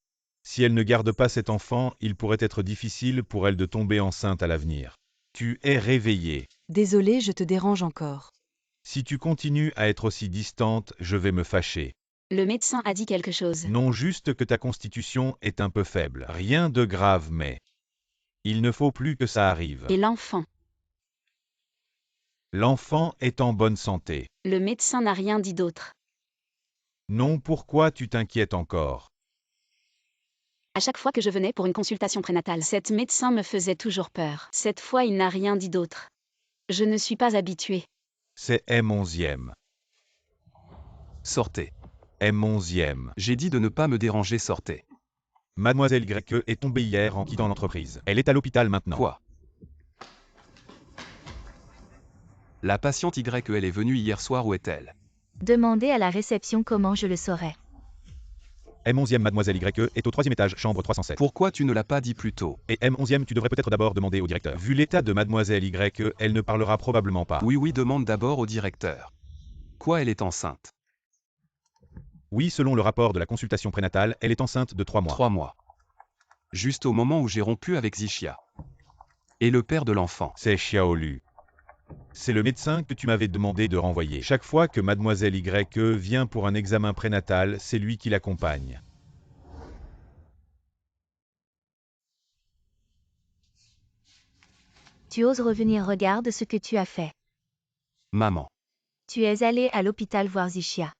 S1: si elle ne garde pas cet enfant, il pourrait être difficile pour elle de tomber enceinte à l'avenir. Tu es réveillée.
S5: Désolé, je te dérange encore.
S1: Si tu continues à être aussi distante, je vais me fâcher.
S2: Le médecin a dit quelque chose.
S1: Non, juste que ta constitution est un peu faible. Rien de grave, mais il ne faut plus que ça arrive.
S2: Et l'enfant?
S1: L'enfant est en bonne santé.
S2: Le médecin n'a rien dit d'autre.
S1: Non, pourquoi tu t'inquiètes encore?
S2: À chaque fois que je venais pour une consultation prénatale, cet médecin me faisait toujours peur. Cette fois, il n'a rien dit d'autre. Je ne suis pas habituée.
S1: C'est M11e.
S3: Sortez.
S1: M11e.
S3: J'ai dit de ne pas me déranger, sortez.
S1: Mademoiselle Grecque est tombée hier en quittant l'entreprise. Elle est à l'hôpital maintenant.
S3: Quoi? La patiente YL est venue hier soir, où est-elle?
S4: Demandez à la réception comment je le saurais.
S1: M11e Mademoiselle YE est au 3e étage, chambre 307.
S3: Pourquoi tu ne l'as pas dit plus tôt?
S1: Et M11e, tu devrais peut-être d'abord demander au directeur. Vu l'état de Mademoiselle YE, elle ne parlera probablement pas.
S3: Oui, demande d'abord au directeur. Quoi, elle est enceinte?
S1: Oui, selon le rapport de la consultation prénatale, elle est enceinte de 3 mois.
S3: 3 mois. Juste au moment où j'ai rompu avec Zichia. Et le père de l'enfant.
S1: C'est Xiaolu. C'est le médecin que tu m'avais demandé de renvoyer. Chaque fois que Mademoiselle YE vient pour un examen prénatal, c'est lui qui l'accompagne.
S4: Tu oses revenir, regarde ce que tu as fait.
S3: Maman.
S4: Tu es allé à l'hôpital voir Zichia.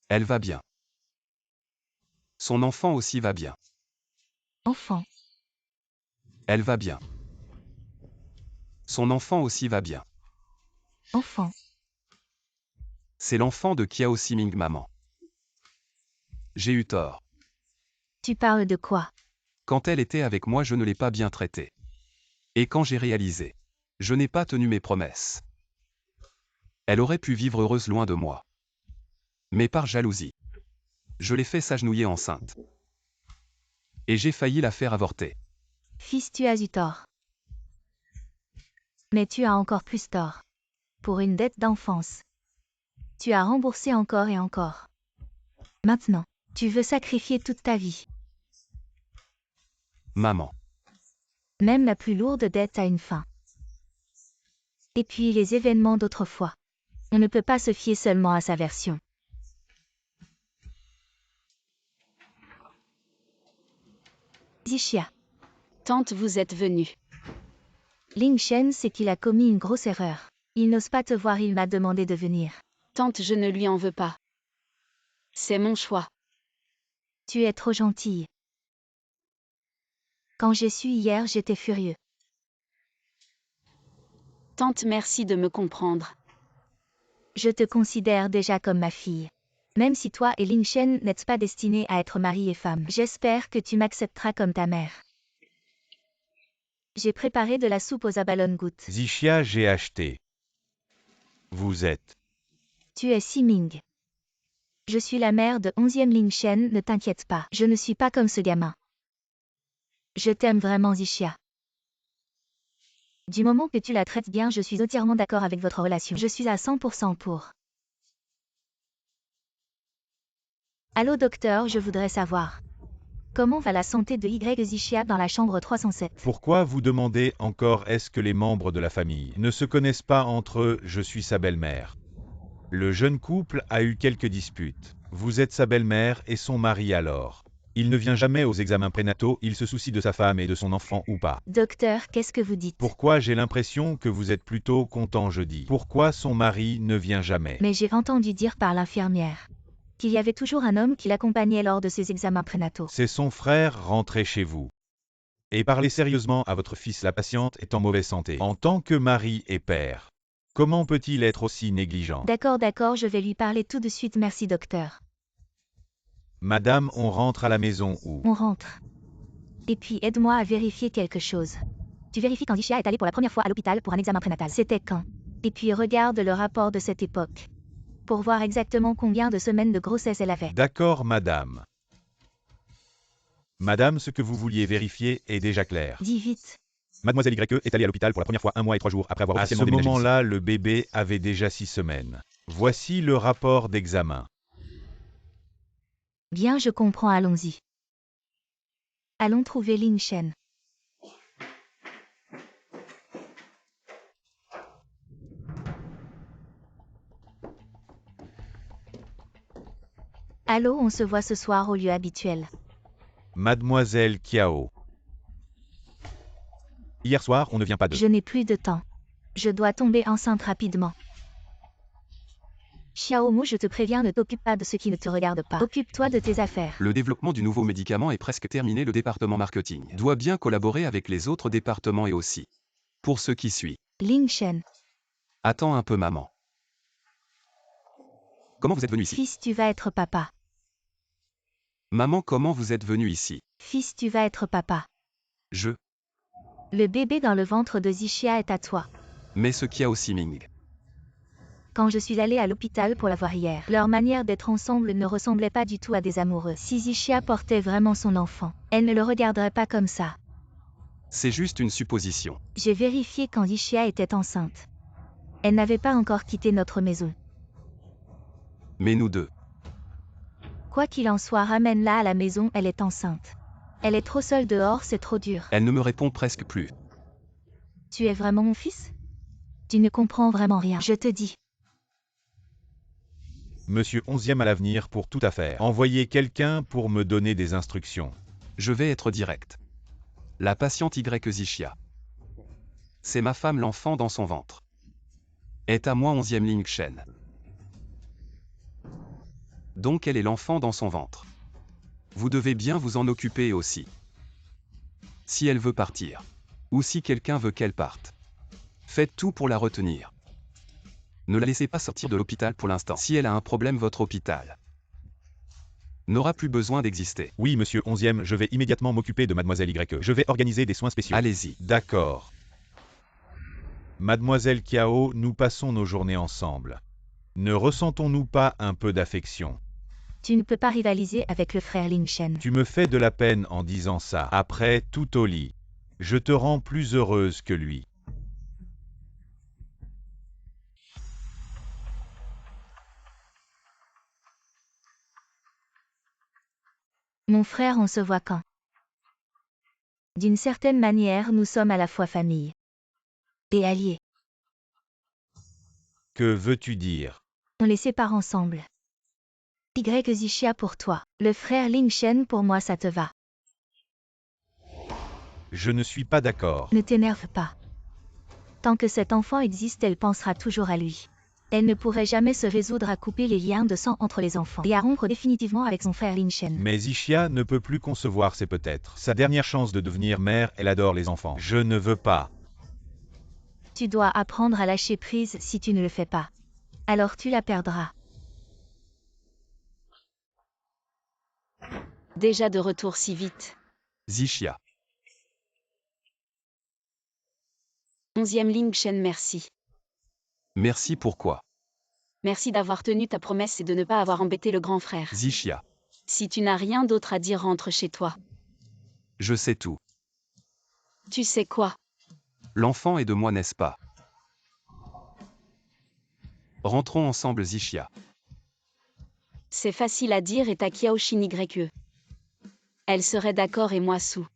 S3: Elle va bien. Son enfant aussi va bien.
S4: Enfant.
S3: Elle va bien. Son enfant aussi va bien.
S4: Enfant.
S3: C'est l'enfant de Kiao Siming, maman. J'ai eu tort.
S4: Tu parles de quoi?
S3: Quand elle était avec moi, je ne l'ai pas bien traitée. Et quand j'ai réalisé, je n'ai pas tenu mes promesses. Elle aurait pu vivre heureuse loin de moi. Mais par jalousie, je l'ai fait s'agenouiller enceinte. Et j'ai failli la faire avorter.
S4: Fils, tu as eu tort. Mais tu as encore plus tort. Pour une dette d'enfance. Tu as remboursé encore et encore. Maintenant, tu veux sacrifier toute ta vie.
S3: Maman.
S4: Même la plus lourde dette a une fin. Et puis les événements d'autrefois. On ne peut pas se fier seulement à sa version. Zichia.
S2: Tante, vous êtes venue.
S4: Ling Shen sait qu'il a commis une grosse erreur. Il n'ose pas te voir, il m'a demandé de venir.
S2: Tante, je ne lui en veux pas. C'est mon choix.
S4: Tu es trop gentille. Quand j'ai su hier, j'étais furieux.
S2: Tante, merci de me comprendre.
S4: Je te considère déjà comme ma fille. Même si toi et Ling Shen n'êtes pas destinés à être mari et femme, j'espère que tu m'accepteras comme ta mère. J'ai préparé de la soupe aux abalone-gouttes.
S1: Zixia, j'ai acheté. Vous êtes.
S4: Tu es Siming. Je suis la mère de 11e Ling Shen, ne t'inquiète pas, je ne suis pas comme ce gamin. Je t'aime vraiment, Zixia. Du moment que tu la traites bien, je suis entièrement d'accord avec votre relation. Je suis à 100% pour. Allô docteur, je voudrais savoir. Comment va la santé de Y Zixia dans la chambre 307?
S1: Pourquoi vous demandez encore est-ce que les membres de la famille ne se connaissent pas entre eux? Je suis sa belle-mère. Le jeune couple a eu quelques disputes. Vous êtes sa belle-mère et son mari alors. Il ne vient jamais aux examens prénataux, il se soucie de sa femme et de son enfant ou pas.
S4: Docteur, qu'est-ce que vous dites?
S1: Pourquoi j'ai l'impression que vous êtes plutôt content jeudi? Pourquoi son mari ne vient jamais?
S4: Mais j'ai entendu dire par l'infirmière qu'il y avait toujours un homme qui l'accompagnait lors de ses examens prénataux.
S1: C'est son frère rentré chez vous. Et parlez sérieusement à votre fils, la patiente est en mauvaise santé. En tant que mari et père, comment peut-il être aussi négligent?
S4: D'accord, je vais lui parler tout de suite, merci docteur.
S1: Madame, on rentre à la maison où?
S4: On rentre. Et puis aide-moi à vérifier quelque chose. Tu vérifies quand Zixia est allée pour la première fois à l'hôpital pour un examen prénatal. C'était quand? Et puis regarde le rapport de cette époque. Pour voir exactement combien de semaines de grossesse elle avait.
S1: D'accord, madame. Madame, ce que vous vouliez vérifier est déjà clair.
S4: Dis vite.
S1: Mademoiselle Y est allée à l'hôpital pour la première fois 1 mois et 3 jours après avoir officiellement déménagé. À ce moment-là, le bébé avait déjà 6 semaines. Voici le rapport d'examen.
S4: Bien, je comprends, allons-y. Allons trouver Ling Shen. Allô, on se voit ce soir au lieu habituel.
S1: Mademoiselle Kiao. Hier soir, on ne vient pas de...
S4: Je n'ai plus de temps. Je dois tomber enceinte rapidement. Xiaomu, je te préviens, ne t'occupe pas de ce qui ne te regarde pas. Occupe-toi de tes affaires.
S3: Le développement du nouveau médicament est presque terminé. Le département marketing doit bien collaborer avec les autres départements et aussi. Pour ce qui suit.
S4: Ling Shen.
S3: Attends un peu, maman. Comment vous êtes venu ici?
S4: Fils, tu vas être papa.
S3: Maman, comment vous êtes venu ici?
S4: Fils, tu vas être papa.
S3: Le
S4: bébé dans le ventre de Zixia est à toi.
S3: Mais ce qu'il y a au Siming.
S4: Quand je suis allée à l'hôpital pour la voir hier, leur manière d'être ensemble ne ressemblait pas du tout à des amoureux. Si Zixia portait vraiment son enfant, elle ne le regarderait pas comme ça.
S3: C'est juste une supposition.
S4: J'ai vérifié quand Zixia était enceinte. Elle n'avait pas encore quitté notre maison.
S3: Mais nous deux.
S4: Quoi qu'il en soit, ramène-la à la maison, elle est enceinte. Elle est trop seule dehors, c'est trop dur.
S3: Elle ne me répond presque plus.
S4: Tu es vraiment mon fils? Tu ne comprends vraiment rien, je te dis.
S1: Monsieur 11e à l'avenir pour toute affaire. Envoyez quelqu'un pour me donner des instructions.
S3: Je vais être direct. La patiente Y Zixia. C'est ma femme, l'enfant dans son ventre. Est à moi 11e Ling Shen. Donc elle est l'enfant dans son ventre. Vous devez bien vous en occuper aussi. Si elle veut partir. Ou si quelqu'un veut qu'elle parte. Faites tout pour la retenir. Ne la laissez pas sortir de l'hôpital pour l'instant. Si elle a un problème, votre hôpital n'aura plus besoin d'exister.
S1: Oui, monsieur 11e, je vais immédiatement m'occuper de mademoiselle Y. Je vais organiser des soins spéciaux.
S3: Allez-y.
S1: D'accord. Mademoiselle Kiao, nous passons nos journées ensemble. Ne ressentons-nous pas un peu d'affection?
S4: Tu ne peux pas rivaliser avec le frère Ling Shen.
S1: Tu me fais de la peine en disant ça. Après, tout au lit. Je te rends plus heureuse que lui.
S4: Mon frère, on se voit quand? D'une certaine manière, nous sommes à la fois famille et alliés.
S1: Que veux-tu dire?
S4: On les sépare ensemble. Y Zixia pour toi. Le frère Ling Shen pour moi, ça te va.
S1: Je ne suis pas d'accord.
S4: Ne t'énerve pas. Tant que cet enfant existe, elle pensera toujours à lui. Elle ne pourrait jamais se résoudre à couper les liens de sang entre les enfants et à rompre définitivement avec son frère Lin Shen.
S1: Mais Zixia ne peut plus concevoir ces peut-être. Sa dernière chance de devenir mère, elle adore les enfants. Je ne veux pas.
S4: Tu dois apprendre à lâcher prise si tu ne le fais pas. Alors tu la perdras.
S2: Déjà de retour si vite.
S3: Zixia.
S2: 11e Ling Shen, merci.
S3: Merci pourquoi.
S2: Merci d'avoir tenu ta promesse et de ne pas avoir embêté le grand frère.
S3: Zixia.
S2: Si tu n'as rien d'autre à dire, rentre chez toi.
S3: Je sais tout.
S2: Tu sais quoi?
S3: L'enfant est de moi, n'est-ce pas? Rentrons ensemble, Zixia.
S2: C'est facile à dire et ta Kiaoshin YE. Elle serait d'accord et moi sous.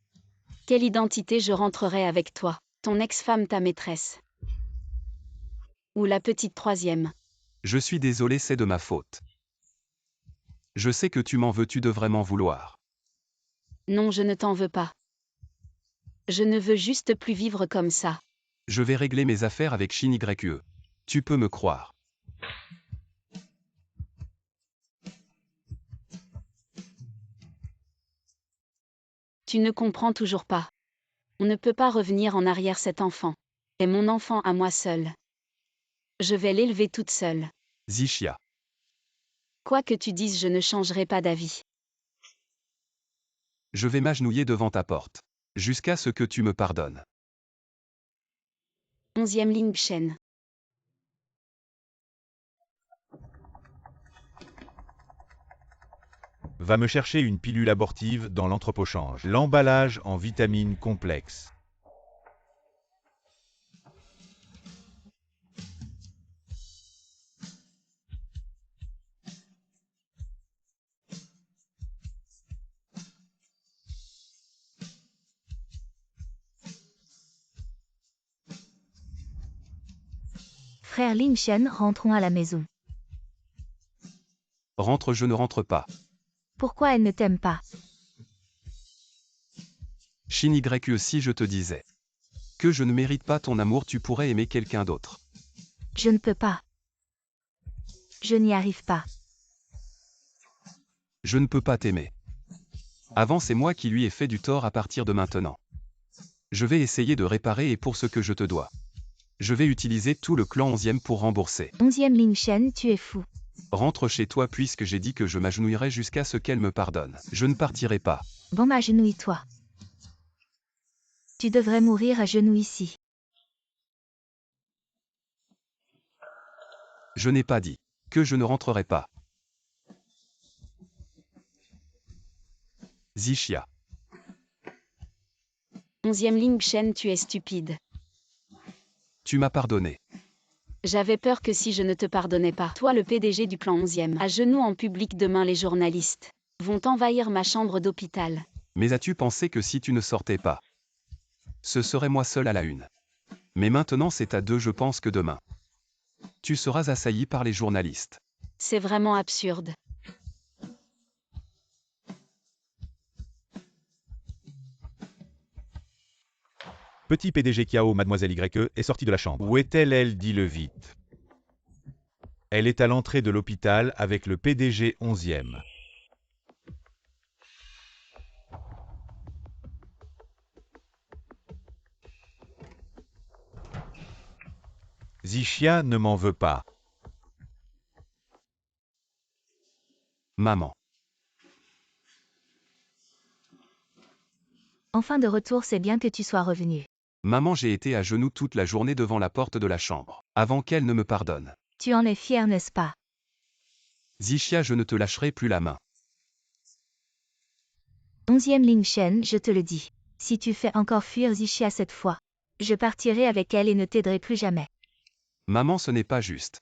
S2: Quelle identité je rentrerai avec toi? Ton ex-femme, ta maîtresse. Ou la petite troisième.
S3: Je suis désolé, c'est de ma faute. Je sais que tu m'en veux, tu devrais m'en vouloir.
S2: Non, je ne t'en veux pas. Je ne veux juste plus vivre comme ça.
S3: Je vais régler mes affaires avec Shin YE. Tu peux me croire.
S2: Tu ne comprends toujours pas. On ne peut pas revenir en arrière, cet enfant. est mon enfant à moi seule. Je vais l'élever toute seule.
S3: Zixia.
S2: Quoi que tu dises, je ne changerai pas d'avis.
S3: Je vais m'agenouiller devant ta porte. Jusqu'à ce que tu me pardonnes.
S2: 11e Ling Shen.
S1: Va me chercher une pilule abortive dans l'entrepôt-change. L'emballage en vitamines complexes.
S4: Frère Lin Shen, rentrons à la maison.
S3: Rentre, je ne rentre pas.
S4: Pourquoi elle ne t'aime pas?
S3: Shin YE, si je te disais que je ne mérite pas ton amour, tu pourrais aimer quelqu'un d'autre.
S4: Je ne peux pas. Je n'y arrive pas.
S3: Je ne peux pas t'aimer. Avant, c'est moi qui lui ai fait du tort. À partir de maintenant, je vais essayer de réparer, et pour ce que je te dois, je vais utiliser tout le clan 11e pour rembourser.
S4: 11e Lin Shen, tu es fou.
S3: Rentre chez toi, puisque j'ai dit que je m'agenouillerai jusqu'à ce qu'elle me pardonne. Je ne partirai pas.
S4: Bon, agenouille-toi. Tu devrais mourir à genoux ici.
S3: Je n'ai pas dit que je ne rentrerai pas. Zixia.
S2: 11e Ling Shen, tu es stupide.
S3: Tu m'as pardonné.
S2: J'avais peur que si je ne te pardonnais pas, toi le PDG du clan 11e, à genoux en public demain, les journalistes vont envahir ma chambre d'hôpital.
S3: Mais as-tu pensé que si tu ne sortais pas, ce serait moi seul à la une? Mais maintenant c'est à deux, je pense que demain, tu seras assailli par les journalistes.
S2: C'est vraiment absurde.
S1: Petit PDG Kiao, mademoiselle YE, est sortie de la chambre. Où est-elle, elle? Dis-le vite. Elle est à l'entrée de l'hôpital avec le PDG 11e. Zixia ne m'en veut pas.
S3: Maman.
S4: Enfin de retour, c'est bien que tu sois revenu.
S3: Maman, j'ai été à genoux toute la journée devant la porte de la chambre, avant qu'elle ne me pardonne.
S4: Tu en es fier, n'est-ce pas?
S3: Zixia, je ne te lâcherai plus la main.
S4: 11e Ling Shen, je te le dis. Si tu fais encore fuir Zixia cette fois, je partirai avec elle et ne t'aiderai plus jamais.
S3: Maman, ce n'est pas juste.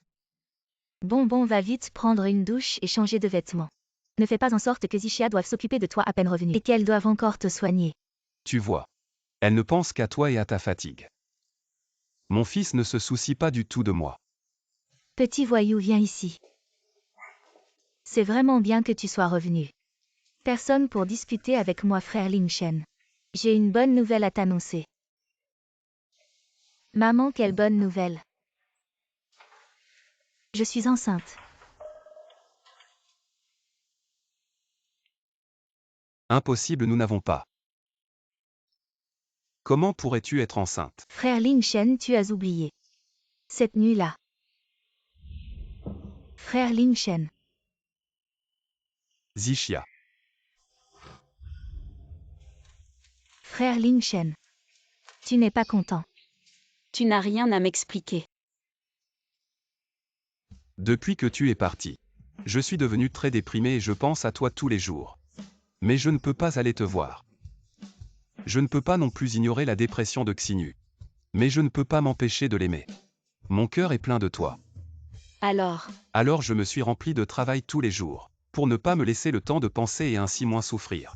S4: Bon, va vite prendre une douche et changer de vêtements. Ne fais pas en sorte que Zixia doive s'occuper de toi à peine revenue et qu'elle doive encore te soigner.
S3: Tu vois. Elle ne pense qu'à toi et à ta fatigue. Mon fils ne se soucie pas du tout de moi.
S4: Petit voyou, viens ici. C'est vraiment bien que tu sois revenu. Personne pour discuter avec moi, frère Lin Shen. J'ai une bonne nouvelle à t'annoncer. Maman, quelle bonne nouvelle. Je suis enceinte.
S3: Impossible, nous n'avons pas. Comment pourrais-tu être enceinte?
S4: Frère Ling Shen, tu as oublié. Cette nuit-là. Frère Ling Shen.
S3: Zixia.
S4: Frère Ling Shen. Tu n'es pas content.
S2: Tu n'as rien à m'expliquer.
S3: Depuis que tu es parti, je suis devenu très déprimé et je pense à toi tous les jours. Mais je ne peux pas aller te voir. Je ne peux pas non plus ignorer la dépression de Xinu. Mais je ne peux pas m'empêcher de l'aimer. Mon cœur est plein de toi.
S2: Alors,
S3: Je me suis rempli de travail tous les jours, pour ne pas me laisser le temps de penser et ainsi moins souffrir.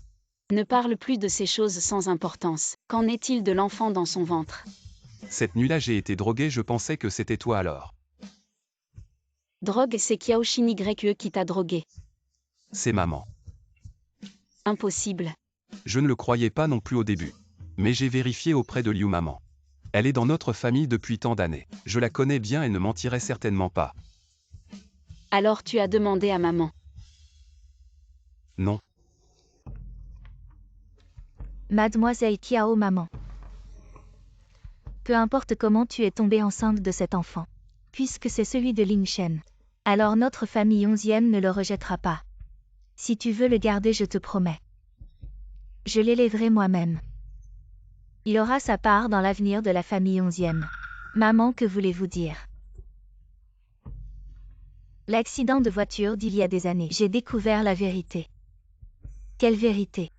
S2: ne parle plus de ces choses sans importance. Qu'en est-il de l'enfant dans son ventre?
S3: Cette nuit-là j'ai été drogué, je pensais que c'était toi alors.
S2: Drogue, c'est Kiao Shinigre qui t'a drogué.
S3: C'est maman.
S2: Impossible.
S3: Je ne le croyais pas non plus au début. Mais j'ai vérifié auprès de Liu maman. Elle est dans notre famille depuis tant d'années. Je la connais bien et ne mentirait certainement pas.
S2: Alors tu as demandé à maman.
S3: Non.
S4: Mademoiselle Kiao, maman. Peu importe comment tu es tombée enceinte de cet enfant. Puisque c'est celui de Ling Shen. Alors notre famille 11e ne le rejettera pas. Si tu veux le garder, je te promets. Je l'élèverai moi-même. Il aura sa part dans l'avenir de la famille 11e. Maman, que voulez-vous dire? L'accident de voiture d'il y a des années. J'ai découvert la vérité. Quelle vérité?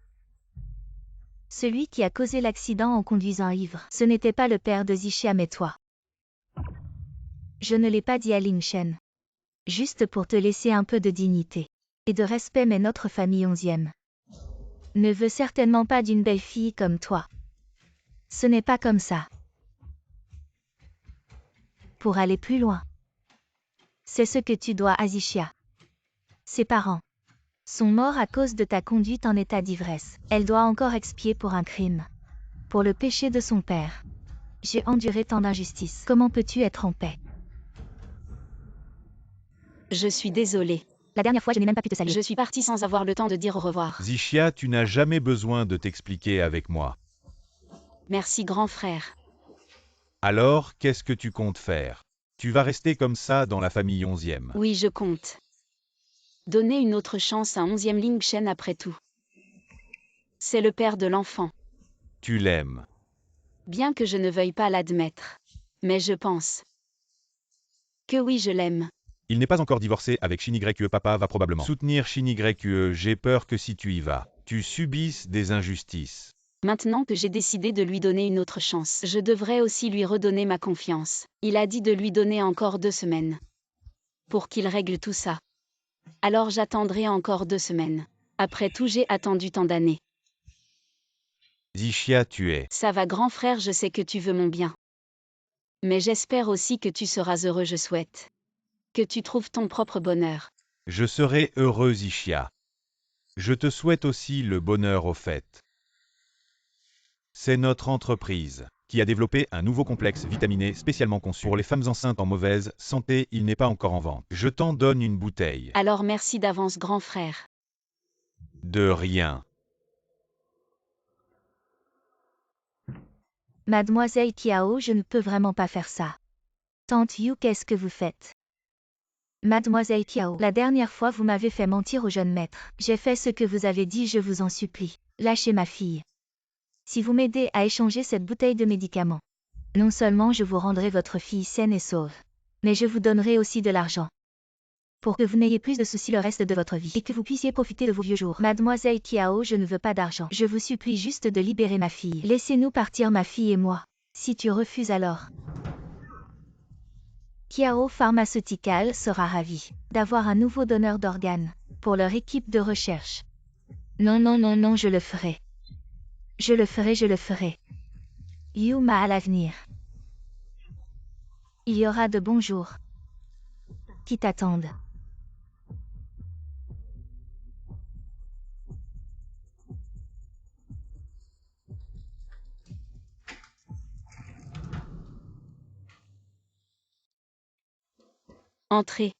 S4: Celui qui a causé l'accident en conduisant ivre, ce n'était pas le père de Zixia mais toi. Je ne l'ai pas dit à Ling Shen. Juste pour te laisser un peu de dignité et de respect, mais notre famille 11e ne veut certainement pas d'une belle fille comme toi. Ce n'est pas comme ça. Pour aller plus loin, c'est ce que tu dois à Zixia. Ses parents sont morts à cause de ta conduite en état d'ivresse. Elle doit encore expier pour un crime. Pour le péché de son père. J'ai enduré tant d'injustices. Comment peux-tu être en paix?
S2: Je suis désolée.
S4: La dernière fois, je n'ai même pas pu te saluer.
S2: Je suis partie sans avoir le temps de dire au revoir.
S1: Zixia, tu n'as jamais besoin de t'expliquer avec moi.
S2: Merci grand frère.
S1: Alors, qu'est-ce que tu comptes faire? Tu vas rester comme ça dans la famille 11e.
S2: Oui, je compte. Donner une autre chance à 11e Ling Shen après tout. C'est le père de l'enfant.
S1: Tu l'aimes.
S2: Bien que je ne veuille pas l'admettre. Mais je pense que oui, je l'aime.
S1: Il n'est pas encore divorcé avec Shinigre. Papa va probablement soutenir Shinigre. J'ai peur que si tu y vas, tu subisses des injustices.
S2: Maintenant que j'ai décidé de lui donner une autre chance, je devrais aussi lui redonner ma confiance. Il a dit de lui donner encore 2 semaines. Pour qu'il règle tout ça. Alors j'attendrai encore 2 semaines. Après tout, j'ai attendu tant d'années.
S1: Zixia, tu es.
S2: Ça va grand frère, je sais que tu veux mon bien. Mais j'espère aussi que tu seras heureux, je souhaite. Que tu trouves ton propre bonheur.
S1: Je serai heureux, Zixia. Je te souhaite aussi le bonheur au fait. C'est notre entreprise qui a développé un nouveau complexe vitaminé spécialement conçu pour les femmes enceintes en mauvaise santé. Il n'est pas encore en vente. Je t'en donne une bouteille.
S2: Alors merci d'avance grand frère.
S1: De rien.
S4: Mademoiselle Kiao, je ne peux vraiment pas faire ça. Tante Yu, qu'est-ce que vous faites? Mademoiselle Kiao, la dernière fois vous m'avez fait mentir au jeune maître. J'ai fait ce que vous avez dit, je vous en supplie. Lâchez ma fille. Si vous m'aidez à échanger cette bouteille de médicaments, non seulement je vous rendrai votre fille saine et sauve, mais je vous donnerai aussi de l'argent. Pour que vous n'ayez plus de soucis le reste de votre vie et que vous puissiez profiter de vos vieux jours. Mademoiselle Kiao, je ne veux pas d'argent. Je vous supplie juste de libérer ma fille. Laissez-nous partir, ma fille et moi. Si tu refuses alors... Kiao Pharmaceutical sera ravi d'avoir un nouveau donneur d'organes pour leur équipe de recherche. Non, non, non, non, je le ferai. Je le ferai, je le ferai. Yuma à l'avenir. Il y aura de bons jours qui t'attendent.
S2: Entrez.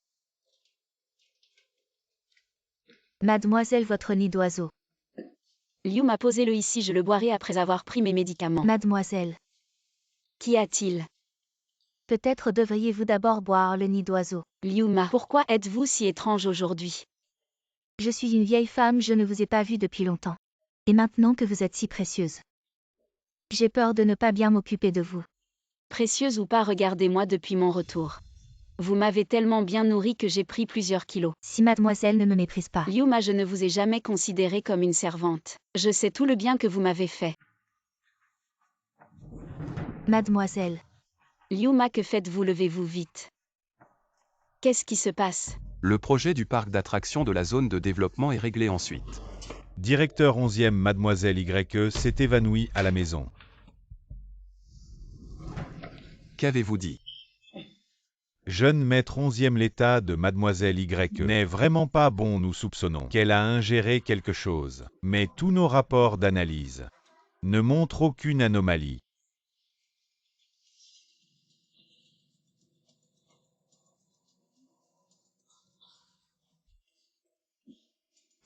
S4: Mademoiselle, votre nid d'oiseau.
S2: Liu m'a posé-le ici, je le boirai après avoir pris mes médicaments.
S4: Mademoiselle,
S2: Qu'y a-t-il?
S4: peut-être devriez-vous d'abord boire le nid d'oiseau.
S2: Liu Ma, pourquoi êtes-vous si étrange aujourd'hui?
S4: Je suis une vieille femme, je ne vous ai pas vue depuis longtemps. Et maintenant que vous êtes si précieuse, j'ai peur de ne pas bien m'occuper de vous.
S2: Précieuse ou pas, regardez-moi depuis mon retour. Vous m'avez tellement bien nourrie que j'ai pris plusieurs kilos.
S4: Si mademoiselle ne me méprise pas.
S2: Liu Ma, je ne vous ai jamais considérée comme une servante. Je sais tout le bien que vous m'avez fait.
S4: Mademoiselle,
S2: Liu Ma, que faites-vous? Levez-vous vite. Qu'est-ce qui se passe?
S3: Le projet du parc d'attractions de la zone de développement est réglé ensuite.
S1: Directeur 11e Mademoiselle YE s'est évanouie à la maison.
S3: Qu'avez-vous dit?
S1: Jeune maître 11e l'état de Mademoiselle YE n'est vraiment pas bon, nous soupçonnons qu'elle a ingéré quelque chose. Mais tous nos rapports d'analyse ne montrent aucune anomalie.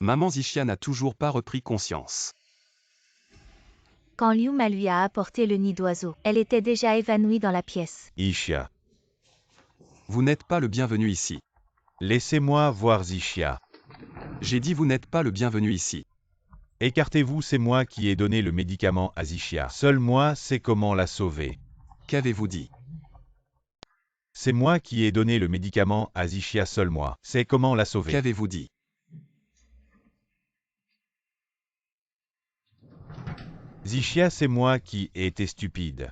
S3: Maman Zichia n'a toujours pas repris conscience.
S4: quand Liu Ma lui a apporté le nid d'oiseau, elle était déjà évanouie dans la pièce.
S1: Zichia.
S3: Vous n'êtes pas le bienvenu ici.
S1: Laissez-moi voir Zichia.
S3: J'ai dit vous n'êtes pas le bienvenu ici.
S1: Écartez-vous, c'est moi qui ai donné le médicament à Zichia. Seul moi sais comment la sauver.
S3: Qu'avez-vous dit?
S1: C'est moi qui ai donné le médicament à Zichia, seul moi sais comment la sauver.
S3: Qu'avez-vous dit?
S1: Zichia, c'est moi qui ai été stupide.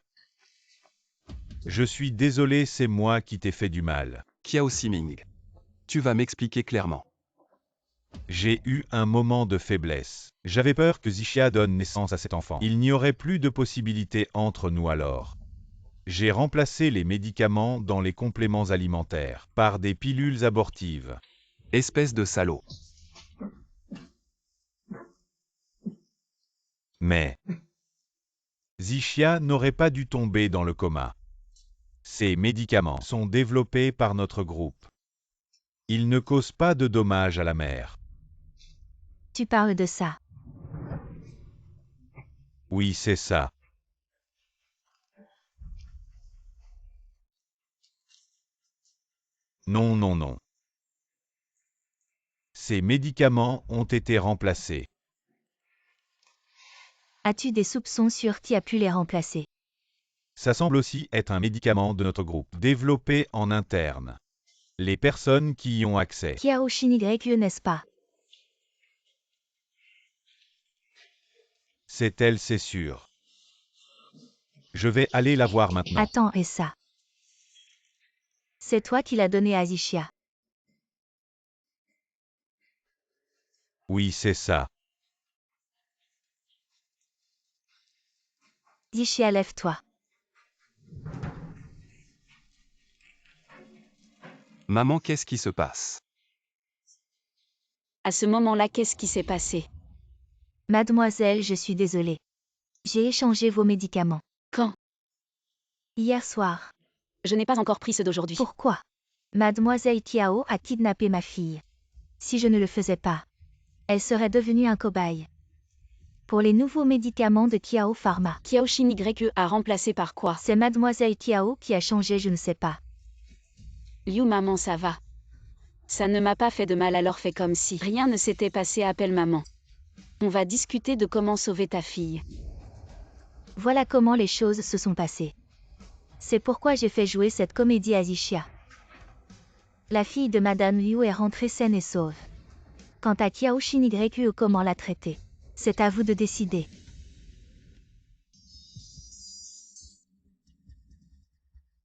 S1: Je suis désolé, c'est moi qui t'ai fait du mal.
S3: Kiao Siming. Tu vas m'expliquer clairement.
S1: J'ai eu un moment de faiblesse. J'avais peur que Zichia donne naissance à cet enfant. Il n'y aurait plus de possibilité entre nous alors. J'ai remplacé les médicaments dans les compléments alimentaires par des pilules abortives.
S3: Espèce de salaud.
S1: Mais Zichia n'aurait pas dû tomber dans le coma. Ces médicaments sont développés par notre groupe. Ils ne causent pas de dommages à la mère.
S4: Tu parles de ça.
S1: Oui, c'est ça. Non, non, non. Ces médicaments ont été remplacés.
S4: As-tu des soupçons sur qui a pu les remplacer?
S1: Ça semble aussi être un médicament de notre groupe, développé en interne. Les personnes qui y ont accès.
S4: Kiao Shinigreikyu, n'est-ce pas?
S1: C'est elle, c'est sûr. Je vais aller la voir maintenant.
S4: Attends, et ça? C'est toi qui l'as donné à Zichia.
S1: Oui, c'est ça.
S4: Zichia, lève-toi.
S3: Maman, qu'est-ce qui se passe?
S2: À ce moment-là, qu'est-ce qui s'est passé?
S4: Mademoiselle, je suis désolée. J'ai échangé vos médicaments.
S2: Quand?
S4: Hier soir.
S2: Je n'ai pas encore pris ceux d'aujourd'hui.
S4: Pourquoi? Mademoiselle Kiao a kidnappé ma fille. Si je ne le faisais pas, elle serait devenue un cobaye. Pour les nouveaux médicaments de Kiao Pharma.
S2: Kiao Shinigreikyu a remplacé par quoi?
S4: C'est Mademoiselle Kiao qui a changé, je ne sais pas.
S2: Liu, maman, ça va. Ça ne m'a pas fait de mal, alors fais comme si rien ne s'était passé, appelle maman. On va discuter de comment sauver ta fille.
S4: Voilà comment les choses se sont passées. C'est pourquoi j'ai fait jouer cette comédie à Zichia. La fille de Madame Liu est rentrée saine et sauve. Quant à Kiao Shinigreikyu, comment la traiter, c'est à vous de décider.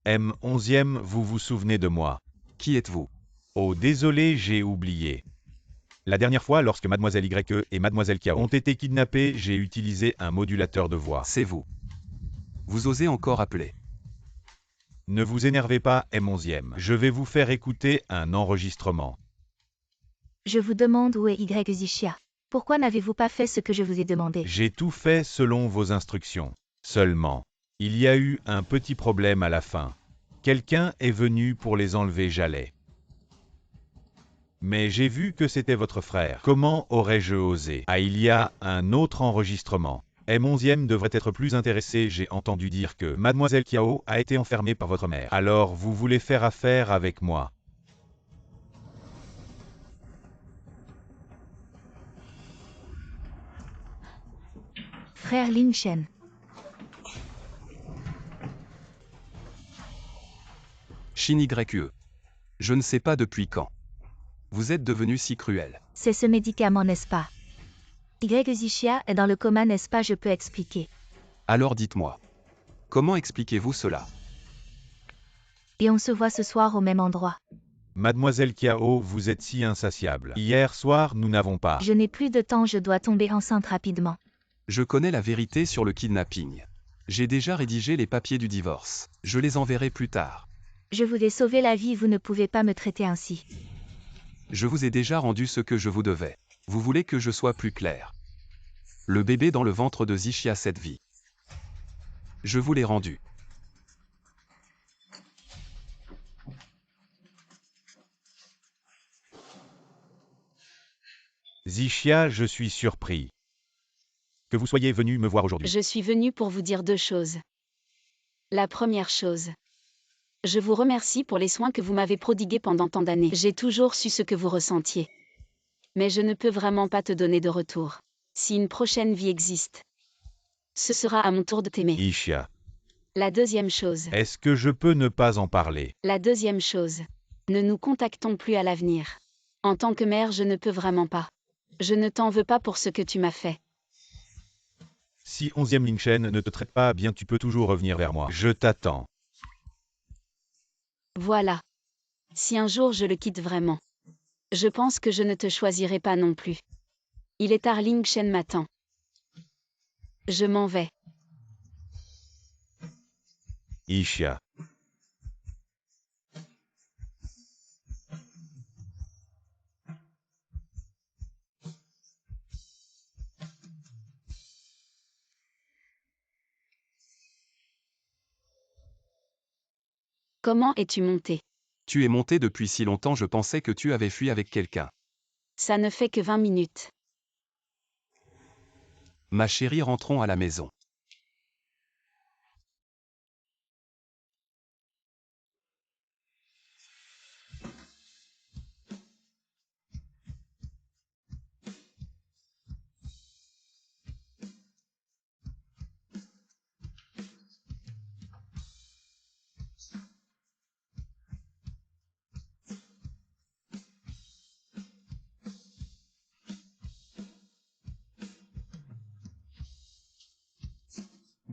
S1: M11e, vous vous souvenez de moi?
S3: Qui êtes-vous?
S1: Oh, désolé, j'ai oublié. La dernière fois, lorsque Mademoiselle YE et Mademoiselle Kiao ont été kidnappées, j'ai utilisé un modulateur de voix.
S3: C'est vous. Vous osez encore appeler?
S1: Ne vous énervez pas, M11e. Je vais vous faire écouter un enregistrement.
S4: Je vous demande où est Y Zichia. Pourquoi n'avez-vous pas fait ce que je vous ai demandé?
S1: J'ai tout fait selon vos instructions. Seulement, il y a eu un petit problème à la fin. Quelqu'un est venu pour les enlever, j'allais Mais j'ai vu que c'était votre frère. Comment aurais-je osé? Ah, il y a un autre enregistrement. M11e devrait être plus intéressé. J'ai entendu dire que Mademoiselle Kiao a été enfermée par votre mère. Alors vous voulez faire affaire avec moi?
S4: Frère Ling Shen.
S3: Shin YE. Je ne sais pas depuis quand. Vous êtes devenu si cruel.
S4: C'est ce médicament, n'est-ce pas? Zixia est dans le coma, n'est-ce pas? Je peux expliquer.
S3: Alors dites-moi. Comment expliquez-vous cela?
S4: Et on se voit ce soir au même endroit.
S1: Mademoiselle Kiao, vous êtes si insatiable. Hier soir, nous n'avons pas.
S4: Je n'ai plus de temps, je dois tomber enceinte rapidement.
S3: Je connais la vérité sur le kidnapping. J'ai déjà rédigé les papiers du divorce. Je les enverrai plus tard.
S4: Je vous ai sauvé la vie, vous ne pouvez pas me traiter ainsi.
S3: Je vous ai déjà rendu ce que je vous devais. Vous voulez que je sois plus clair? Le bébé dans le ventre de Zixia cette vie. Je vous l'ai rendu.
S1: Zixia, je suis surpris que vous soyez venu me voir aujourd'hui.
S2: Je suis venue pour vous dire 2 choses. La première chose. Je vous remercie pour les soins que vous m'avez prodigués pendant tant d'années. J'ai toujours su ce que vous ressentiez. Mais je ne peux vraiment pas te donner de retour. Si une prochaine vie existe, ce sera à mon tour de t'aimer.
S1: Zixia,
S2: La deuxième chose.
S1: est-ce que je peux ne pas en parler?
S2: La deuxième chose. Ne nous contactons plus à l'avenir. En tant que mère, je ne peux vraiment pas. Je ne t'en veux pas pour ce que tu m'as fait.
S1: Si 11e Ling Shen ne te traite pas bien, tu peux toujours revenir vers moi. Je t'attends.
S2: Voilà. Si un jour je le quitte vraiment, je pense que je ne te choisirai pas non plus. Il est tard, Ling Shen m'attend. Je m'en vais.
S1: Zixia.
S2: Comment es-tu monté?
S3: Tu es monté depuis si longtemps, je pensais que tu avais fui avec quelqu'un.
S2: Ça ne fait que 20 minutes.
S3: Ma chérie, rentrons à la maison.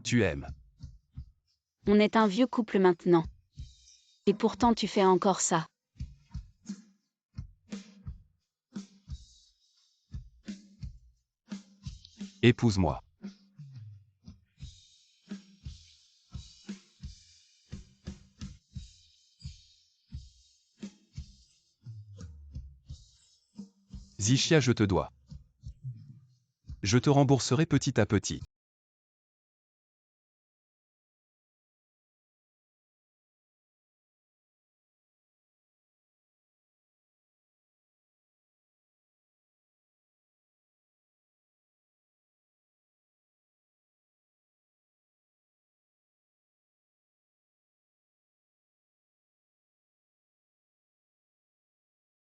S3: Tu aimes.
S2: On est un vieux couple maintenant. Et pourtant tu fais encore ça.
S3: Épouse-moi. Zixia, je te dois. Je te rembourserai petit à petit.